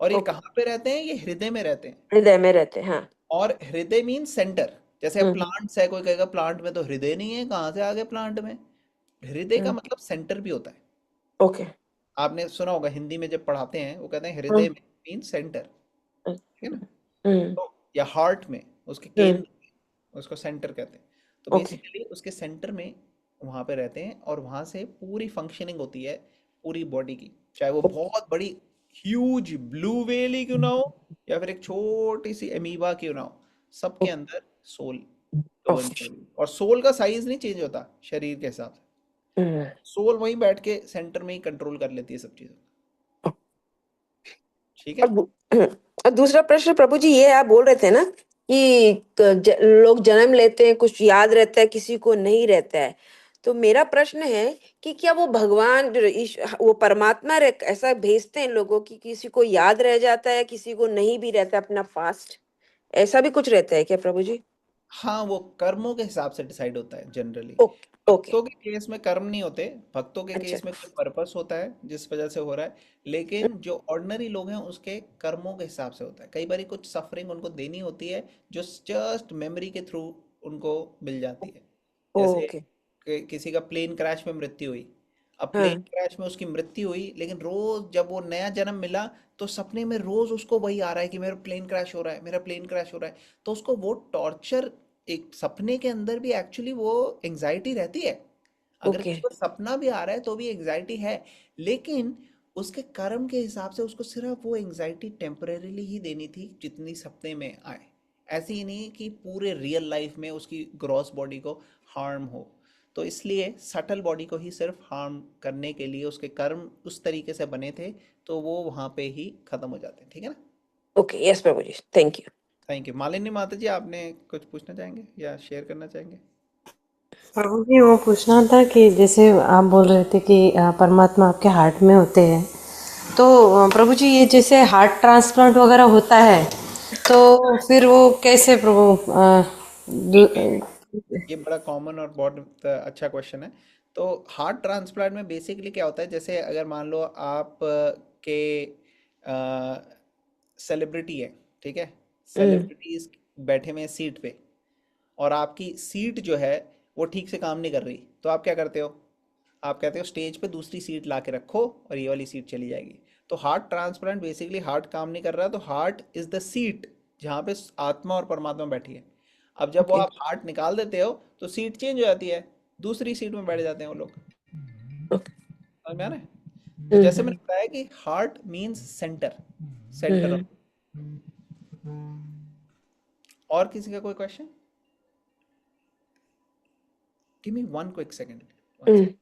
और ये ओके, कहाँ पे रहते हैं? ये हृदय में रहते हैं। हृदय में रहते हैं, हाँ। और हृदय मीन सेंटर। जैसे हम्म प्लांट्स है, कोई कहेगा प्लांट में तो हृदय नहीं है, कहाँ से आ गए प्लांट में? हृदय का हम्म, मतलब सेंटर भी होता है। ओके, आपने सुना होगा हिंदी में जब पढ़ाते हैं वो कहते हैं हम्म हृदय में मीन सेंटर। ठीक है ना? हम्म, तो या हार्ट में, उसके हम्म, केंद्र में, उसको सेंटर कहते हैं। तो ओके, बेसिकली उसके सेंटर में वहां पे रहते हैं, और वहां से पूरी फंक्शनिंग होती है पूरी बॉडी की, चाहे वो बहुत बड़ी ह्यूज ब्लू व्हेल ही क्यों ना हो, या फिर एक छोटी सी एमीबा क्यों ना हो, सबके अंदर सोल ओके, और सोल का साइज नहीं चेंज होता शरीर के हिसाब से। हम्म, सोल वहीं बैठ के सेंटर में ही कंट्रोल कर लेती है सब चीजों को। ठीक है? और और दूसरा प्रश्न प्रभु जी, ये आप बोल रहे थे ना कि लोग जन्म लेते हैं, कुछ याद रहता है, किसी को नहीं रहता है। तो मेरा प्रश्न है कि क्या वो भगवान जो वो परमात्मा ऐसा भेजते हैं लोगों की, किसी को याद रह जाता है, किसी को नहीं भी रहता अपना पास्ट, ऐसा भी कुछ रहता है क्या प्रभु जी? हाँ वो कर्मों के हिसाब से डिसाइड होता है जनरली। Okay okay. भक्तों के केस में कर्म नहीं होते, भक्तों के अच्छा। केस में कोई पर्पस होता है जिस वजह से हो रहा है, लेकिन जो ऑर्डिनरी लोग हैं उसके कर्मों के हिसाब से होता है। कई बार कुछ सफरिंग उनको देनी होती है जो जस्ट मेमोरी के थ्रू उनको मिल जाती है। जैसे ओके। किसी का प्लेन क्रैश में मृत्यु हुई, अब प्लेन हाँ। क्रैश में उसकी मृत्यु हुई, लेकिन रोज जब वो नया जन्म मिला तो सपने में रोज उसको वही आ रहा है कि मेरा प्लेन क्रैश हो रहा है, मेरा प्लेन क्रैश हो रहा है। तो उसको वो टॉर्चर, एक सपने के अंदर भी एक्चुअली वो एंजाइटी रहती है। अगर ओके। किसी को सपना भी आ रहा है तो भी एंजाइटी है, लेकिन उसके कर्म के हिसाब से उसको सिर्फ वो एंजाइटी टेम्परेरीली ही देनी थी जितनी सपने में आए। ऐसी ही नहीं कि पूरे रियल लाइफ में उसकी ग्रॉस बॉडी को हार्म हो। तो इसलिए सटल बॉडी को ही सिर्फ हार्म करने के लिए उसके कर्म उस तरीके से बने थे, तो वो वहां पे ही खत्म हो जाते हैं। ठीक है ना? Okay, yes Prabhu ji, thank you. Thank you. Malini माता जी, आपने कुछ पूछना चाहेंगे या शेयर करना चाहेंगे? प्रभु जी, वो पूछना था कि जैसे आप बोल रहे थे कि परमात्मा आपके हार्ट में होते हैं, तो प्रभु जी ये जैसे हार्ट ट्रांसप्लांट वगैरह होता है, तो फिर वो कैसे प्रभु ओके, ये बड़ा कॉमन और बहुत अच्छा क्वेश्चन है। तो हार्ट ट्रांसप्लांट में बेसिकली क्या होता है, जैसे अगर मान लो आप के सेलिब्रिटी है, ठीक है, सेलिब्रिटीज बैठे हुए हैं सीट पे, और आपकी सीट जो है वो ठीक से काम नहीं कर रही, तो आप क्या करते हो? आप कहते हो स्टेज पे दूसरी सीट ला के रखो और ये वाली सीट चली जाएगी। तो हार्ट ट्रांसप्लांट बेसिकली, हार्ट काम नहीं कर रहा तो हार्ट इज द सीट जहाँ पे आत्मा और परमात्मा बैठी है। अब जब वो ओके। आप हार्ट निकाल देते हो तो सीट चेंज हो जाती है, दूसरी सीट में बैठ जाते हैं वो लोग। ओके। समझ में आ रहा है? तो जैसे मैंने बताया कि हार्ट मीन्स सेंटर, सेंटर। हम्म। और किसी का कोई question? Give me one quick second, one hmm. Second.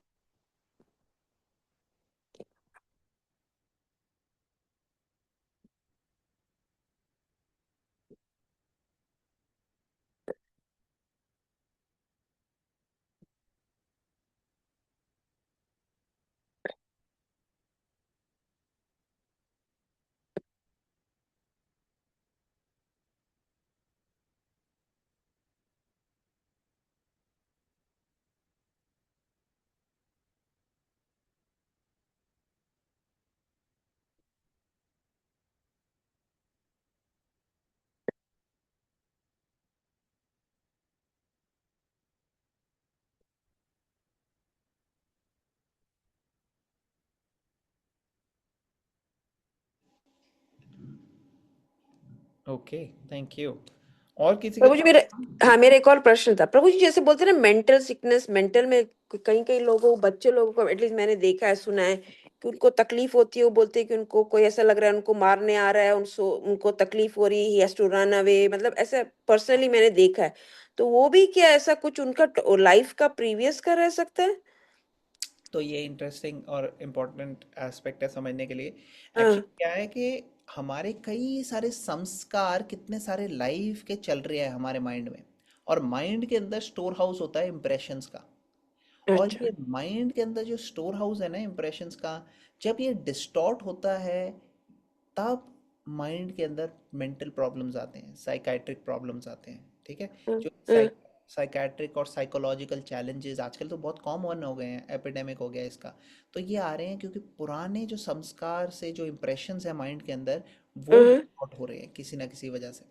Okay, thank you. और किसी का प्रभु जी मेरे, क्वेश्चन? हाँ मेरा एक और प्रश्न था प्रभु जी, जैसे बोलते हैं ना मेंटल सिकनेस, मेंटल में कई कई लोगों, बच्चे लोगों को एटलीस्ट मैंने देखा है, सुना है कि उनको तकलीफ होती है, वो बोलते हैं कि उनको कोई ऐसा लग रहा है उनको मारने आ रहा है, उनको उनको तकलीफ हो रही है, he has to run away, मतलब ऐसा पर्सनली मैंने देखा है। तो वो भी क्या ऐसा कुछ उनका लाइफ का प्रीवियस का रह सकता है? तो ये इंटरेस्टिंग और इम्पोर्टेंट एस्पेक्ट है समझने के लिए। हाँ। एक्चुअली क्या है कि हमारे कई सारे संस्कार कितने सारे लाइफ के चल रहे हैं हमारे माइंड में, और माइंड के अंदर स्टोर हाउस होता है इम्प्रेशंस का। और अच्छा। ये माइंड के अंदर जो स्टोर हाउस है ना इम्प्रेशंस का, जब ये डिस्टॉर्ट होता है तब माइंड के अंदर मेंटल प्रॉब्लम्स आते हैं, साइकाइट्रिक प्रॉब्लम्स आते हैं। ठीक है? हाँ। जो हाँ। साइकाइट्रिक और साइकोलॉजिकल चैलेंजेस आजकल तो बहुत कॉमन हो गए हैं, एपिडेमिक हो गया इसका। तो ये आ रहे हैं क्योंकि पुराने जो संस्कार से जो इम्प्रेशंस है माइंड के अंदर, वो हाँ। डिस्टॉर्ट हो रहे हैं किसी ना किसी वजह से।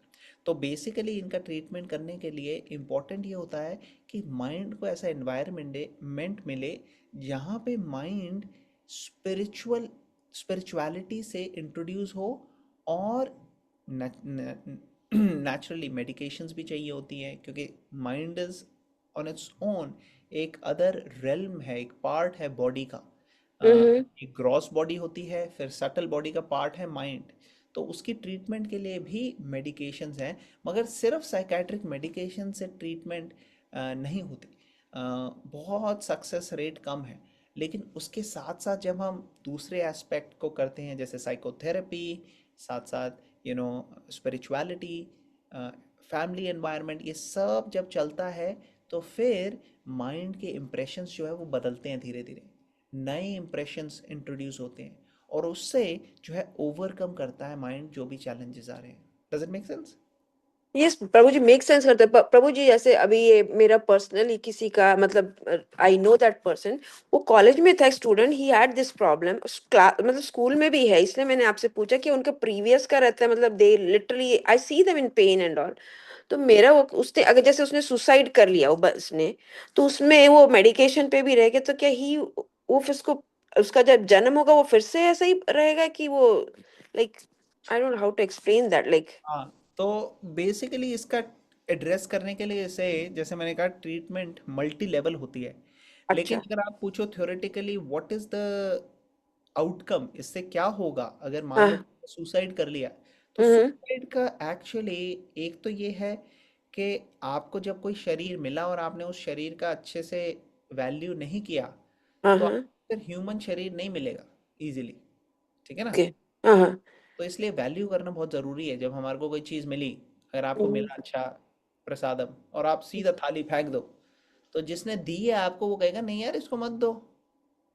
तो बेसिकली इनका ट्रीटमेंट करने के लिए इम्पोर्टेंट ये होता है कि माइंड को ऐसा एनवायरमेंट मिले जहाँ पे माइंड स्पिरिचुअलिटी से इंट्रोड्यूस हो, और नेचुरली मेडिकेशंस भी चाहिए होती हैं क्योंकि mind is on its own एक अदर रेल्म है, एक पार्ट है बॉडी का। हम्म। एक ग्रॉस बॉडी होती है, फिर सटल बॉडी का पार्ट है माइंड। तो उसकी ट्रीटमेंट के लिए भी मेडिकेशंस हैं, मगर सिर्फ साइकेट्रिक मेडिकेशन से ट्रीटमेंट नहीं होती। अ, बहुत सक्सेस रेट कम है। लेकिन उसके साथ साथ जब हम दूसरे एस्पेक्ट को करते हैं जैसे साइकोथेरेपी, साथ साथ स्पिरिचुअलिटी, फैमिली एनवायरनमेंट, ये सब जब चलता है तो फिर माइंड के इम्प्रेशंस जो है वो बदलते हैं धीरे धीरे, नए इम्प्रेशंस इंट्रोड्यूस होते हैं, और उससे जो है ओवरकम करता है माइंड जो भी चैलेंजेस आ रहे हैं। Does it make sense? Yes Prabhu ji make sense करता है। प्रभु जी जैसे अभी ये मेरा पर्सनली किसी का मतलब आई नो दैट पर्सन, वो कॉलेज में था, एक student, he had this problem, मतलब स्कूल में भी है, इसलिए मैंने आपसे पूछा कि उनका प्रीवियस का रहता है, मतलब they literally I see them in pen and all. तो मेरा वो उसने अगर जैसे उसने सुसाइड कर लिया वो बस ने, तो उसमें वो मेडिकेशन पे भी रह गया, तो क्या ही वो फिर उसको उसका जब जन्म होगा वो फिर से ऐसा ही रहेगा कि वो like I don't how to explain that like. हाँ, तो बेसिकली इसका एड्रेस करने के लिए इसे, जैसे मैंने कहा, ट्रीटमेंट मल्टी लेवल होती है। लेकिन अच्छा। अगर आप पूछो theoretically what is the outcome, इससे क्या होगा अगर मान लो हाँ। सुसाइड कर लिया, तो हम्म। सुसाइड का एक्चुअली एक तो ये है कि आपको जब कोई शरीर मिला और आपने उस शरीर का अच्छे से वैल्यू नहीं किया, हाँ तो हाँ। आपको फिर ह्यूमन शरीर नहीं मिलेगा इजीली। ठीक है ना? ओके। हाँ हाँ। तो इसलिए वैल्यू करना बहुत ज़रूरी है। जब हमारे को कोई चीज़ मिली, अगर आपको हम्म। मिला अच्छा प्रसादम और आप सीधा थाली फेंक दो, तो जिसने दी है आपको वो कहेगा नहीं यार इसको मत दो,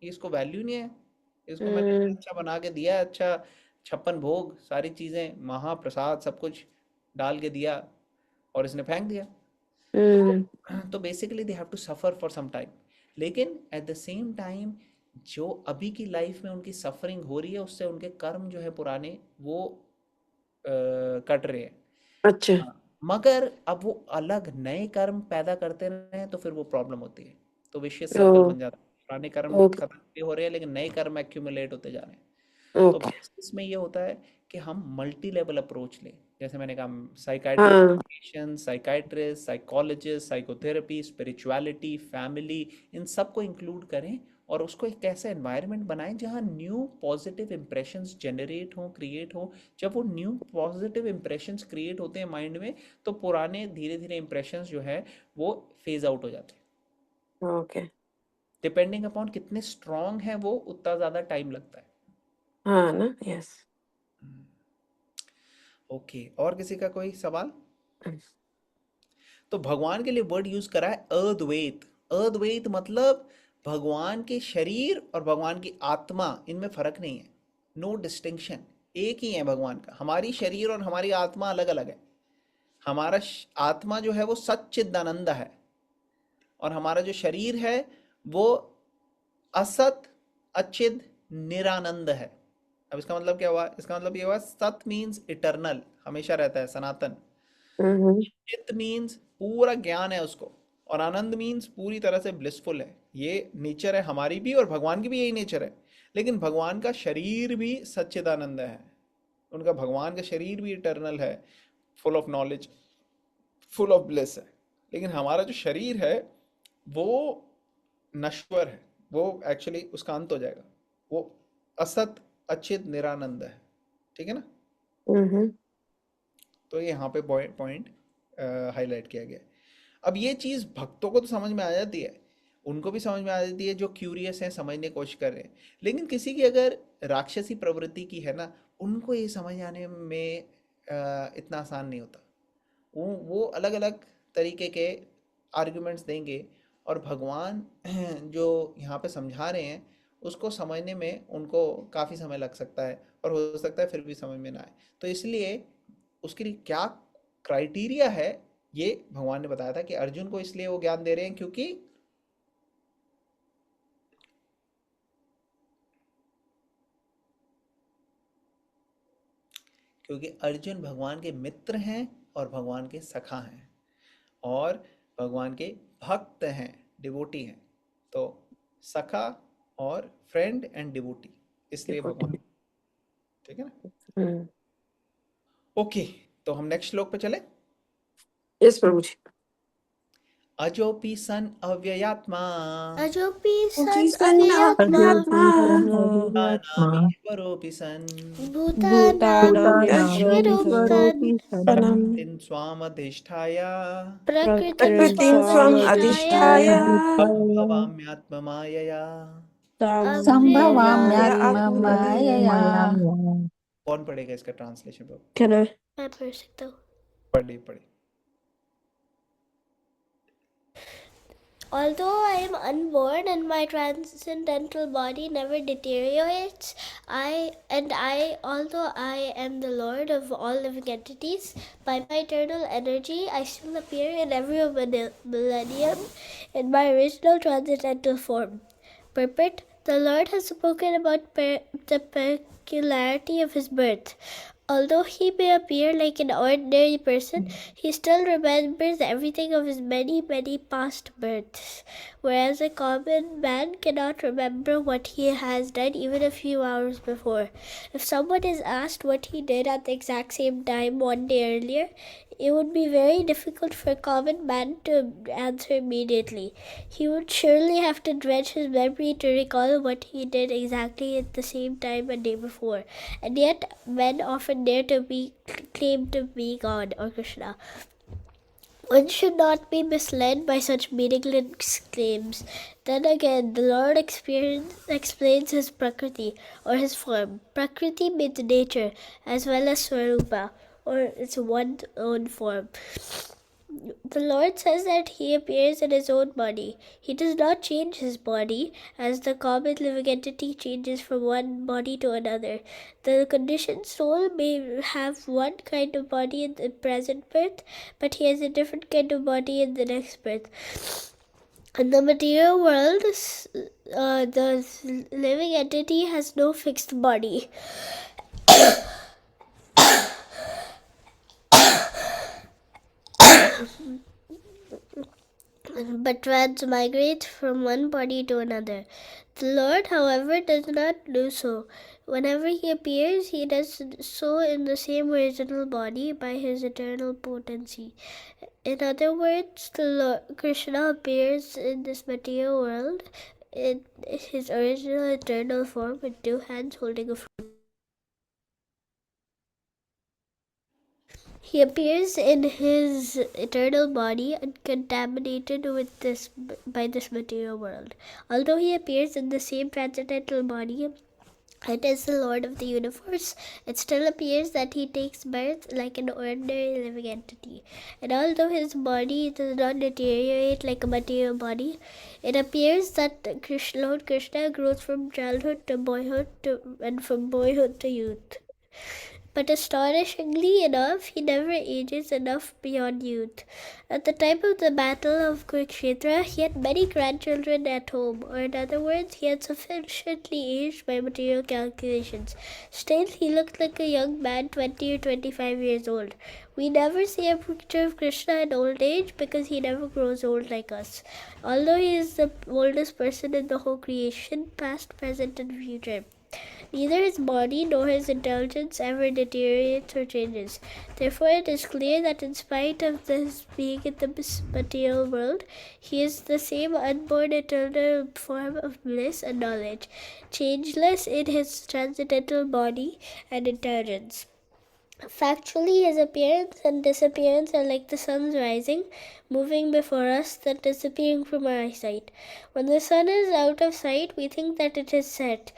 ये इसको वैल्यू नहीं है, इसको मैंने इतना हम्म। अच्छा बना के दिया है, अच्छा 56 भोग सारी चीज़ें महाप्रसाद सब कुछ डाल के दिया और इसने फेंक दिया। हम्म। तो basically they have to suffer for some time. लेकिन एट द सेम टाइम जो अभी की लाइफ में उनकी सफरिंग हो रही है, उससे उनके कर्म जो है पुराने वो कट रहे हैं। अच्छा। हाँ, मगर अब वो अलग नए कर्म पैदा करते रहे तो फिर वो प्रॉब्लम होती है। तो विशियस ओ। सर्कल बन जाता है, पुराने कर्म ओके। खत्म भी हो रहे हैं लेकिन नए कर्म एक्यूमुलेट होते जा रहे हैं। तो ओके। बेसिस में ये होता है कि हम मल्टी लेवल अप्रोच लें, जैसे मैंने कहा साइकाइट्रिक हाँ। Psychiatrist, psychologist, psychotherapy, spirituality, family, इन सबको इंक्लूड करें और उसको एक ऐसा एनवायरनमेंट बनाएं जहां न्यू पॉजिटिव इंप्रेशंस जनरेट हों, क्रिएट हों। जब वो न्यू पॉजिटिव इंप्रेशंस क्रिएट होते हैं माइंड में, तो पुराने धीरे धीरे इंप्रेशंस जो है वो फेज आउट हो जाते हैं। ओके। डिपेंडिंग अपॉन कितने स्ट्रांग हैं वो, उतना ज़्यादा टाइम लगता है। हाँ ना। यस। ओके, और किसी का कोई सवाल? तो भगवान के लिए वर्ड यूज करा है अद्वैत। अद्वैत मतलब भगवान के शरीर और भगवान की आत्मा, इनमें फर्क नहीं है, नो डिस्टिंक्शन, एक ही है भगवान का। हमारी शरीर और हमारी आत्मा अलग अलग है। हमारा आत्मा जो है वो सच्चिदानंद है और हमारा जो शरीर है वो असत अचिद निरानंद है। अब इसका मतलब क्या हुआ? इसका मतलब ये हुआ सत मीन्स इटर्नल, हमेशा रहता है, सनातन। हम्म। चित मीन्स पूरा ज्ञान है उसको, और आनंद मीन्स पूरी तरह से ब्लिसफुल है। ये नेचर है हमारी भी और भगवान की भी यही नेचर है। लेकिन भगवान का शरीर भी सच्चिदानंद है, उनका भगवान का शरीर भी इटर्नल है, full of knowledge, full of bliss है। लेकिन हमारा जो शरीर है वो नश्वर है, वो एक्चुअली उसका अंत हो जाएगा, वो असत अचित निरानंद है। ठीक है ना? हम्म। तो ये यहाँ पे पॉइंट हाईलाइट किया गया है। अब ये चीज़ भक्तों को तो समझ में आ जाती है, उनको भी समझ में आ जाती है जो क्यूरियस हैं, समझने की कोशिश कर रहे हैं। लेकिन किसी की अगर राक्षसी प्रवृत्ति की है ना, उनको ये समझ आने में इतना आसान नहीं होता। वो अलग अलग तरीके के आर्गुमेंट्स देंगे और भगवान जो यहाँ पे समझा रहे हैं उसको समझने में उनको काफ़ी समय लग सकता है और हो सकता है फिर भी समझ में ना आए। तो इसलिए उसके लिए क्या क्राइटेरिया है, ये भगवान ने बताया था कि अर्जुन को इसलिए वो ज्ञान दे रहे हैं क्योंकि अर्जुन भगवान के मित्र हैं और भगवान के सखा हैं और भगवान के भक्त हैं, डिवोटी हैं। तो सखा और फ्रेंड एंड डिवोटी, इसलिए भगवान। ठीक है ना? हम्म। ओके, तो हम नेक्स्ट श्लोक पे चले। यस प्रभु जी। अजोपि सन अव्ययात्मा अजोपि जी सन सन अव्ययात्मा अव्ययात्मा भूतानामि परोऽपि सन् Bhutanam भूतानामीश्वरो ईश्वरो सन् सनम प्रकृतिं स्वामधिष्ठाय प्रकृतिं Prakritim प्रकृतिं स्वम् स्वामधिष्ठाय अधिष्ठाय सम्भवाम्यात्ममायया। या संभवाम्यात्ममायया। आत्मबुद्धि। कौन पढ़ेगा इसका ट्रांसलेशन? पर Can I? मैं पढ़ सकता हूँ। पढ़ ली, पढ़ी। Although I am unborn and my transcendental body never deteriorates, although I am the Lord of all living entities, by my eternal energy, I still appear in every millennium in my original transcendental form. Purport: the Lord has spoken about the peculiarity of his birth. Although he may appear like an ordinary person, he still remembers everything of his many, many past births, whereas a common man cannot remember what he has done even a few hours before. If someone is asked what he did at the exact same time one day earlier, it would be very difficult for a common man to answer immediately. He would surely have to dredge his memory to recall what he did exactly at the same time a day before. And yet, men often dare to claim to be God or Krishna. One should not be misled by such meaningless claims. Then again, the Lord explains his Prakriti, or his form. Prakriti means nature, as well as Swarupa, or its one own form. The Lord says that he appears in his own body. He does not change his body, as the common living entity changes from one body to another. The conditioned soul may have one kind of body in the present birth, but he has a different kind of body in the next birth. In the material world, the living entity has no fixed body. But transmigrate from one body to another. The Lord, however, does not do so. Whenever he appears, he does so in the same original body by his eternal potency. In other words, the Lord Krishna appears in this material world in his original eternal form with two hands holding a fruit. He appears in his eternal body uncontaminated by this material world. Although he appears in the same transcendental body and is the Lord of the universe, it still appears that he takes birth like an ordinary living entity. And although his body does not deteriorate like a material body, it appears that Lord Krishna grows from childhood to boyhood and from boyhood to youth. But astonishingly enough, he never ages enough beyond youth. At the time of the Battle of Kurukshetra, he had many grandchildren at home, or in other words, he had sufficiently aged by material calculations. Still, he looked like a young man, 20 or 25 years old. We never see a picture of Krishna in old age because he never grows old like us. Although he is the oldest person in the whole creation, past, present, and future. Neither his body nor his intelligence ever deteriorates or changes. Therefore, it is clear that in spite of his being in the material world, he is the same unborn eternal form of bliss and knowledge, changeless in his transcendental body and intelligence. Factually, his appearance and disappearance are like the sun's rising, moving before us, then disappearing from our eyesight. When the sun is out of sight, we think that it is set.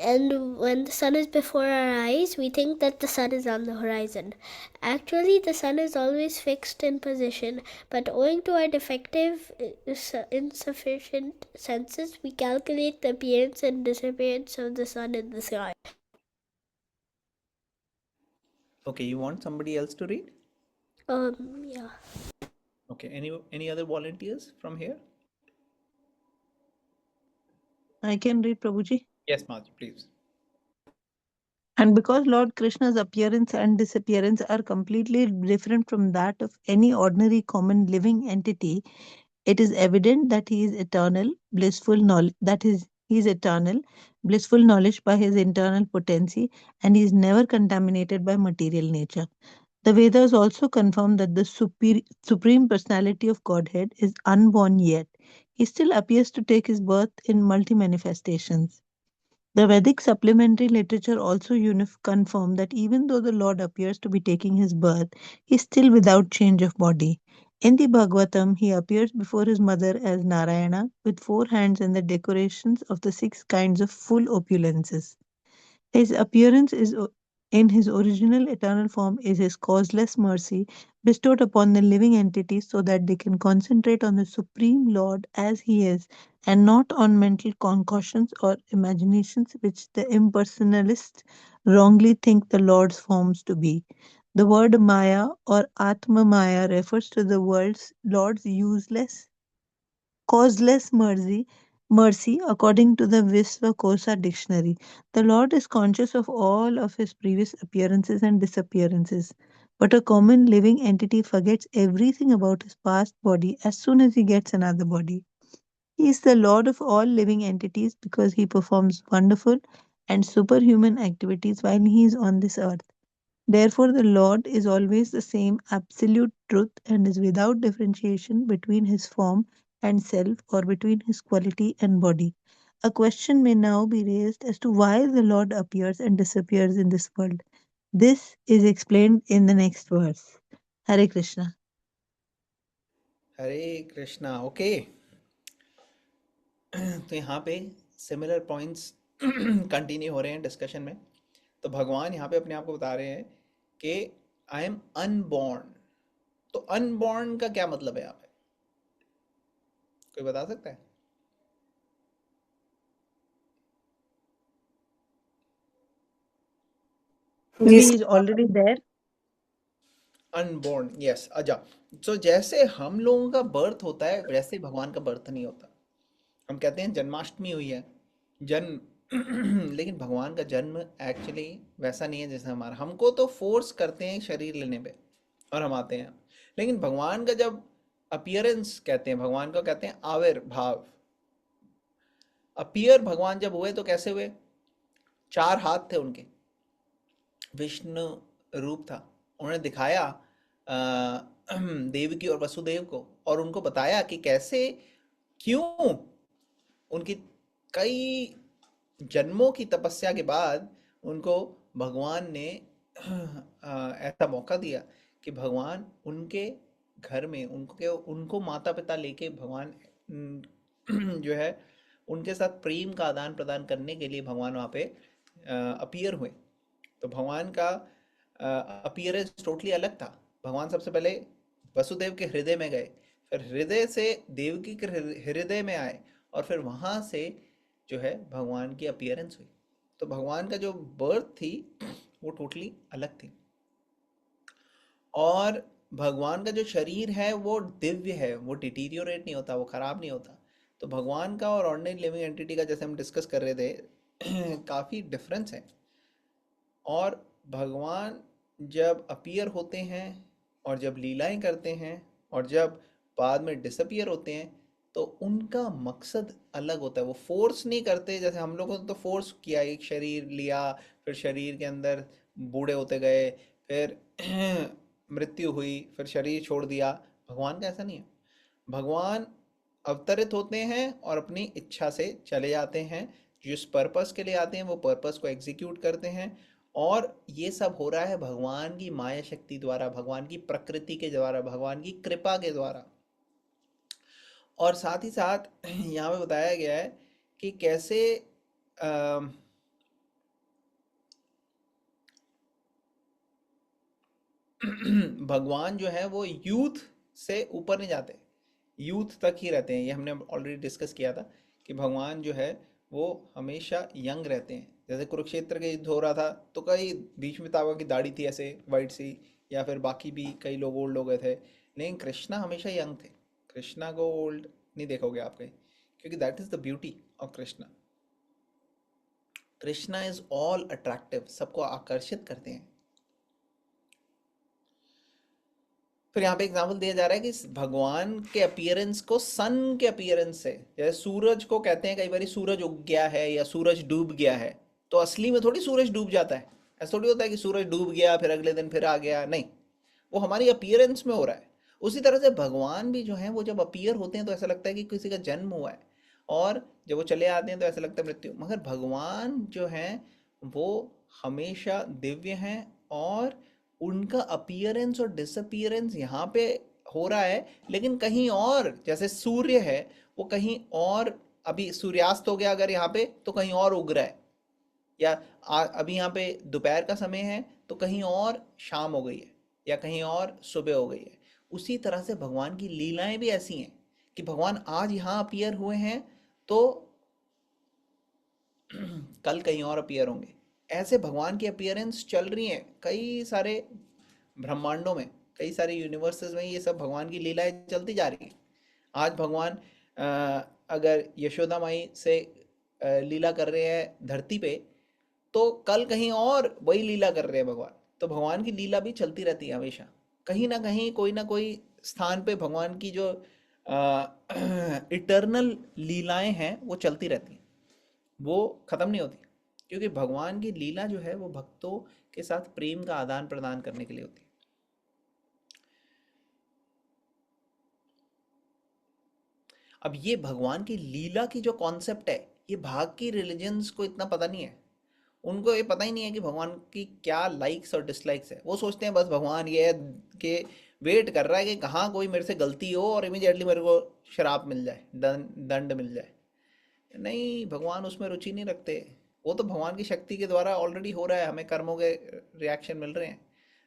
And when the sun is before our eyes, we think that the sun is on the horizon. Actually, the sun is always fixed in position, but owing to our defective, insufficient senses, we calculate the appearance and disappearance of the sun in the sky. Okay, you want somebody else to read? Yeah. Okay, any other volunteers from here? I can read, Prabhuji. Yes, Madhu, please. And because Lord Krishna's appearance and disappearance are completely different from that of any ordinary common living entity, it is evident that he is eternal, blissful knowledge, he is eternal, blissful knowledge by his internal potency, and he is never contaminated by material nature. The Vedas also confirm that the supreme personality of Godhead is unborn yet. He still appears to take his birth in multi-manifestations. The Vedic supplementary literature also confirm that even though the Lord appears to be taking his birth, he is still without change of body. In the Bhagavatam, he appears before his mother as Narayana with 4 hands and the decorations of the 6 kinds of full opulences. His appearance is in his original eternal form is his causeless mercy bestowed upon the living entities so that they can concentrate on the Supreme Lord as he is and not on mental concoctions or imaginations which the impersonalists wrongly think the Lord's forms to be. The word Maya or Atma Maya refers to the Lord's useless causeless mercy according to the Visvakosa dictionary. The Lord is conscious of all of his previous appearances and disappearances. But a common living entity forgets everything about his past body as soon as he gets another body. He is the Lord of all living entities because he performs wonderful and superhuman activities while he is on this earth. Therefore, the Lord is always the same absolute truth and is without differentiation between his form and self or between his quality and body. A question may now be raised as to why the Lord appears and disappears in this world. This is explained in the next verse. Hare Krishna. Hare Krishna. Okay, तो यहाँ पे similar points continue हो रहे हैं discussion में। तो भगवान यहाँ पे अपने आप को बता रहे हैं कि आई एम अनबॉर्न। तो अनबॉर्न का क्या मतलब है यहाँ पे, कोई बता सकता है? Maybe जिस he is already there. Unborn, yes, अच्छा। तो जैसे हम लोगों का बर्थ होता है वैसे भगवान का बर्थ नहीं होता। हम कहते हैं जन्माष्टमी हुई है, जन्म लेकिन भगवान का जन्म एक्चुअली वैसा नहीं है जैसे हमारा। हमको तो फोर्स करते हैं शरीर लेने पे और हम आते हैं, लेकिन भगवान का जब अपीयरेंस कहते हैं, भगवान को कहते हैं आविर्भाव। अपीयर भगवान जब हुए तो कैसे हुए? 4 हाथ थे उनके, विष्णु रूप था। उन्होंने दिखाया देवकी और वसुदेव को और उनको बताया कि कैसे, क्यों उनकी कई जन्मों की तपस्या के बाद उनको भगवान ने ऐसा मौका दिया कि भगवान उनके घर में उनको माता पिता लेके भगवान जो है उनके साथ प्रेम का आदान प्रदान करने के लिए भगवान वहाँ पे अपीयर हुए। तो भगवान का अपीयरेंस टोटली अलग था। भगवान सबसे पहले वसुदेव के हृदय में गए, फिर हृदय से देवकी के हृदय में आए और फिर वहां से जो है भगवान की अपीयरेंस हुई। तो भगवान का जो बर्थ थी वो टोटली अलग थी। और भगवान का जो शरीर है वो दिव्य है, वो डिटीरियोरेट नहीं होता, वो खराब नहीं होता। तो भगवान का और ऑर्डिनरी लिविंग एंटिटी का जैसे हम डिस्कस कर रहे थे काफ़ी डिफरेंस है। और भगवान जब अपीयर होते हैं और जब लीलाएं करते हैं और जब बाद में डिसअपियर होते हैं तो उनका मकसद अलग होता है। वो फोर्स नहीं करते जैसे हम लोगों ने तो फोर्स किया, एक शरीर लिया, फिर शरीर के अंदर बूढ़े होते गए, फिर मृत्यु हुई, फिर शरीर छोड़ दिया। भगवान का ऐसा नहीं है। भगवान अवतरित होते हैं और अपनी इच्छा से चले जाते हैं। जिस पर्पस के लिए आते हैं वो पर्पस को एग्जीक्यूट करते हैं और ये सब हो रहा है भगवान की माया शक्ति द्वारा, भगवान की प्रकृति के द्वारा, भगवान की कृपा के द्वारा। और साथ ही साथ यहाँ पे बताया गया है कि कैसे भगवान जो है वो यूथ से ऊपर नहीं जाते, यूथ तक ही रहते हैं। ये हमने ऑलरेडी डिस्कस किया था कि भगवान जो है वो हमेशा यंग रहते हैं। जैसे कुरुक्षेत्र का युद्ध हो रहा था तो कई भीष्म की दाढ़ी थी ऐसे वाइट सी, या फिर बाकी भी कई लोग ओल्ड हो गए थे, लेकिन कृष्णा हमेशा यंग थे। कृष्णा को ओल्ड नहीं देखोगे आप कहीं, क्योंकि that is the beauty of Krishna. Krishna is all attractive, सबको आकर्षित करते हैं। फिर यहाँ पे एग्जाम्पल दिया जा रहा है कि भगवान के अपीयरेंस को सन के अपीयरेंस से, जैसे सूरज को कहते हैं कई बार सूरज उग गया है या सूरज डूब गया है, तो असली में थोड़ी सूरज डूब जाता है। ऐसा थोड़ी होता है कि सूरज डूब गया फिर अगले दिन फिर आ गया, नहीं, वो हमारी अपीयरेंस में हो रहा है। उसी तरह से भगवान भी जो है वो जब अपीयर होते हैं तो ऐसा लगता है कि किसी का जन्म हुआ है, और जब वो चले आते हैं तो ऐसा लगता है मृत्यु। मगर भगवान जो है वो हमेशा दिव्य हैं और उनका अपीयरेंस और डिसअपीयरेंस यहाँ पे हो रहा है, लेकिन कहीं और, जैसे सूर्य है वो कहीं और, अभी सूर्यास्त हो गया अगर यहाँ पे तो कहीं और उग रहा है। या अभी यहाँ पे दोपहर का समय है तो कहीं और शाम हो गई है, या कहीं और सुबह हो गई है। उसी तरह से भगवान की लीलाएं भी ऐसी हैं कि भगवान आज यहाँ अपीयर हुए हैं तो कल कहीं और अपीयर होंगे। ऐसे भगवान की अपीयरेंस चल रही हैं कई सारे ब्रह्मांडों में, कई सारे यूनिवर्सेस में, ये सब भगवान की लीलाएं चलती जा रही हैं। आज भगवान अगर यशोदा माई से लीला कर रहे हैं धरती पे, तो कल कहीं और वही लीला कर रहे हैं भगवान। तो भगवान की लीला भी चलती रहती है हमेशा, कहीं ना कोई स्थान पे भगवान की जो इटर्नल लीलाएं हैं वो चलती रहती हैं, वो खत्म नहीं होती। क्योंकि भगवान की लीला जो है वो भक्तों के साथ प्रेम का आदान प्रदान करने के लिए होती है। अब ये भगवान की लीला की जो कॉन्सेप्ट है, ये भाग की रिलीजन्स को इतना पता नहीं है। उनको ये पता ही नहीं है कि भगवान की क्या लाइक्स और डिसलाइक्स है। वो सोचते हैं बस भगवान ये है कि वेट कर रहा है कि कहाँ कोई मेरे से गलती हो और इमीडिएटली मेरे को श्राप मिल जाए, दंड मिल जाए। नहीं, भगवान उसमें रुचि नहीं रखते। वो तो भगवान की शक्ति के द्वारा ऑलरेडी हो रहा है, हमें कर्मों के रिएक्शन मिल रहे हैं,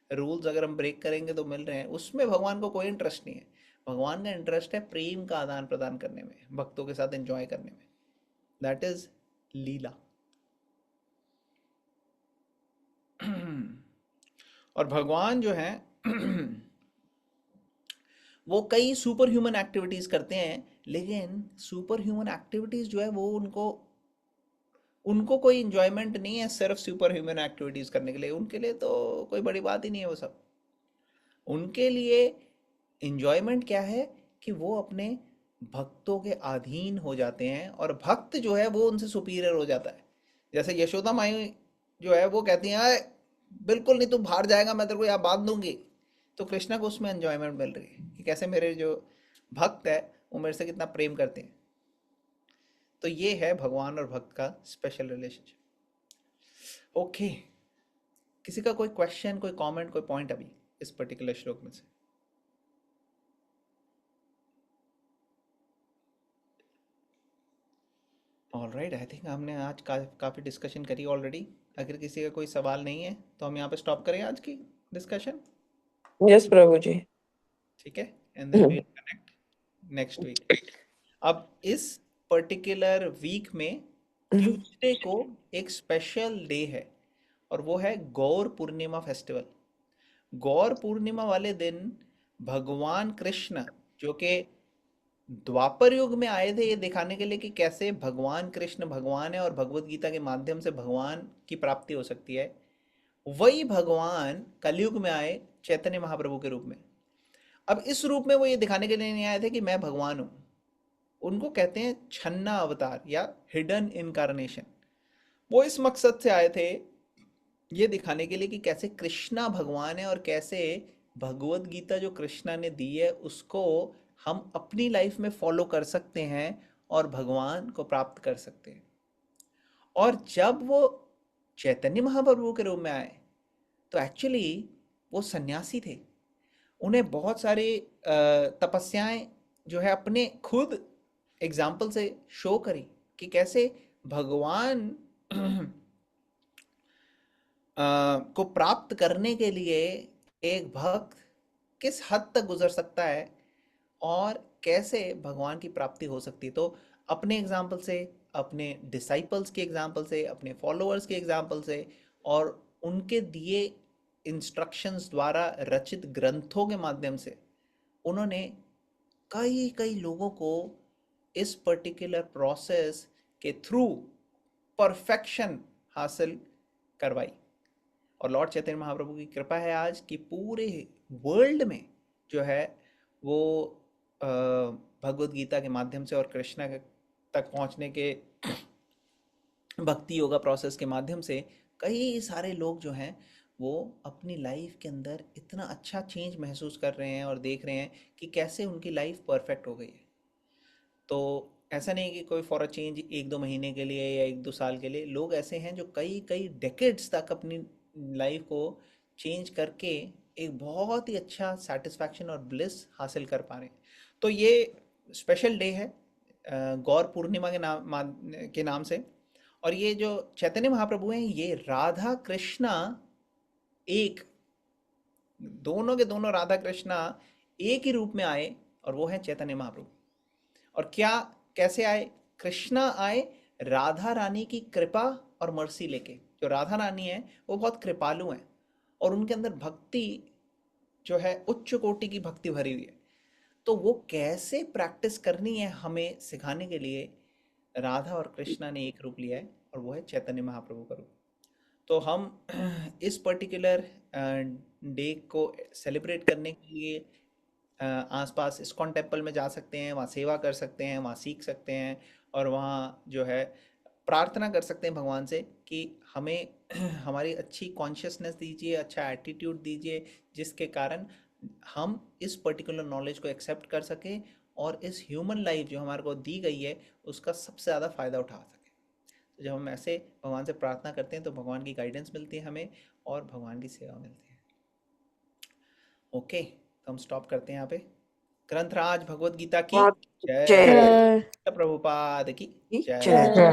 रूल्स अगर हम ब्रेक करेंगे तो मिल रहे हैं, उसमें भगवान को कोई इंटरेस्ट नहीं है। भगवान का इंटरेस्ट है प्रेम का आदान प्रदान करने में, भक्तों के साथ एंजॉय करने में। दैट इज लीला। और भगवान जो है वो कई सुपर ह्यूमन एक्टिविटीज करते हैं, लेकिन सुपर ह्यूमन एक्टिविटीज जो है वो उनको कोई इंजॉयमेंट नहीं है सिर्फ सुपर ह्यूमन एक्टिविटीज करने के लिए। उनके लिए तो कोई बड़ी बात ही नहीं है वो सब। उनके लिए इंजॉयमेंट क्या है कि वो अपने भक्तों के अधीन हो जाते हैं, और भक्त जो है वो उनसे सुपीरियर हो जाता है। जैसे यशोदा माई जो है वो कहती हैं "अरे, बिल्कुल नहीं, तू बाहर जाएगा, मैं तेरे को यहाँ बांध दूंगी"। तो कृष्णा को उसमें एंजॉयमेंट मिल रही है कि कैसे मेरे जो भक्त है वो मेरे से कितना प्रेम करते हैं। तो ये है भगवान और भक्त का स्पेशल रिलेशनशिप। ओके, किसी का कोई क्वेश्चन, कोई कमेंट, कोई पॉइंट अभी इस पर्टिकुलर श्लोक में से? ऑलराइट, आई थिंक हमने आज काफ़ी डिस्कशन करी ऑलरेडी। अगर किसी का कोई सवाल नहीं है तो हम यहाँ पे स्टॉप करें आज की डिस्कशन। यस प्रभु जी। ठीक है, and then we'll connect next week. अब इस पर्टिकुलर वीक में ट्यूसडे को एक स्पेशल डे है, और वो है गौर पूर्णिमा फेस्टिवल। गौर पूर्णिमा वाले दिन भगवान कृष्ण, जो कि द्वापर युग में आए थे ये दिखाने के लिए कि कैसे भगवान कृष्ण भगवान है और भगवत गीता के माध्यम से भगवान की प्राप्ति हो सकती है, वही भगवान कलयुग में आए चैतन्य महाप्रभु के रूप में। अब इस रूप में वो ये दिखाने के लिए नहीं आए थे कि मैं भगवान हूं। उनको कहते हैं छन्ना अवतार या हिडन इनकारनेशन। वो इस मकसद से आए थे ये दिखाने के लिए कि कैसे कृष्णा भगवान है, और कैसे भगवत गीता जो कृष्णा ने दी है उसको हम अपनी लाइफ में फॉलो कर सकते हैं और भगवान को प्राप्त कर सकते हैं। और जब वो चैतन्य महाप्रभु के रूप में आए तो एक्चुअली वो सन्यासी थे। उन्हें बहुत सारी तपस्याएं जो है अपने खुद एग्जाम्पल से शो करी कि कैसे भगवान को प्राप्त करने के लिए एक भक्त किस हद तक गुजर सकता है और कैसे भगवान की प्राप्ति हो सकती है। तो अपने एग्जाम्पल से, अपने डिसाइपल्स के एग्जाम्पल से, अपने फॉलोअर्स के एग्जाम्पल से, और उनके दिए इंस्ट्रक्शंस द्वारा रचित ग्रंथों के माध्यम से उन्होंने कई कई लोगों को इस पर्टिकुलर प्रोसेस के थ्रू परफेक्शन हासिल करवाई। और लॉर्ड चैतन्य महाप्रभु की कृपा है आज कि पूरे वर्ल्ड में जो है वो भगवत गीता के माध्यम से और कृष्णा तक पहुंचने के भक्ति योगा प्रोसेस के माध्यम से कई सारे लोग जो हैं वो अपनी लाइफ के अंदर इतना अच्छा चेंज महसूस कर रहे हैं और देख रहे हैं कि कैसे उनकी लाइफ परफेक्ट हो गई है। तो ऐसा नहीं कि कोई फॉर अ चेंज 1-2 महीने के लिए या 1-2 साल के लिए, लोग ऐसे हैं जो कई कई डेकेड्स तक अपनी लाइफ को चेंज करके एक बहुत ही अच्छा सेटिस्फैक्शन और ब्लिस हासिल कर पा रहे हैं। तो ये स्पेशल डे है गौर पूर्णिमा के नाम से। और ये जो चैतन्य महाप्रभु हैं ये राधा कृष्णा एक, दोनों के दोनों राधा कृष्णा एक ही रूप में आए, और वो है चैतन्य महाप्रभु। और क्या, कैसे आए? कृष्णा आए राधा रानी की कृपा और मर्सी लेके। जो राधा रानी है वो बहुत कृपालु हैं, और उनके अंदर भक्ति जो है उच्च कोटि की भक्ति भरी हुई है। तो वो कैसे प्रैक्टिस करनी है हमें सिखाने के लिए राधा और कृष्णा ने एक रूप लिया है, और वो है चैतन्य महाप्रभु का रूप। तो हम इस पर्टिकुलर डे को सेलिब्रेट करने के लिए आसपास इस्कॉन टेम्पल में जा सकते हैं, वहाँ सेवा कर सकते हैं, वहाँ सीख सकते हैं, और वहाँ जो है प्रार्थना कर सकते हैं भगवान से कि हमें हमारी अच्छी कॉन्शियसनेस दीजिए, अच्छा एटीट्यूड दीजिए, जिसके कारण हम इस पर्टिकुलर नॉलेज को एक्सेप्ट कर सकें और इस ह्यूमन लाइफ जो हमारे को दी गई है उसका सबसे ज़्यादा फ़ायदा उठा सकें। तो जब हम ऐसे भगवान से प्रार्थना करते हैं तो भगवान की गाइडेंस मिलती है हमें, और भगवान की सेवा मिलती है। ओके, तो हम स्टॉप करते हैं यहाँ पे। ग्रंथराज भगवद गीता की बहुत जय, जय जय प्रभुपाद की जय। जय।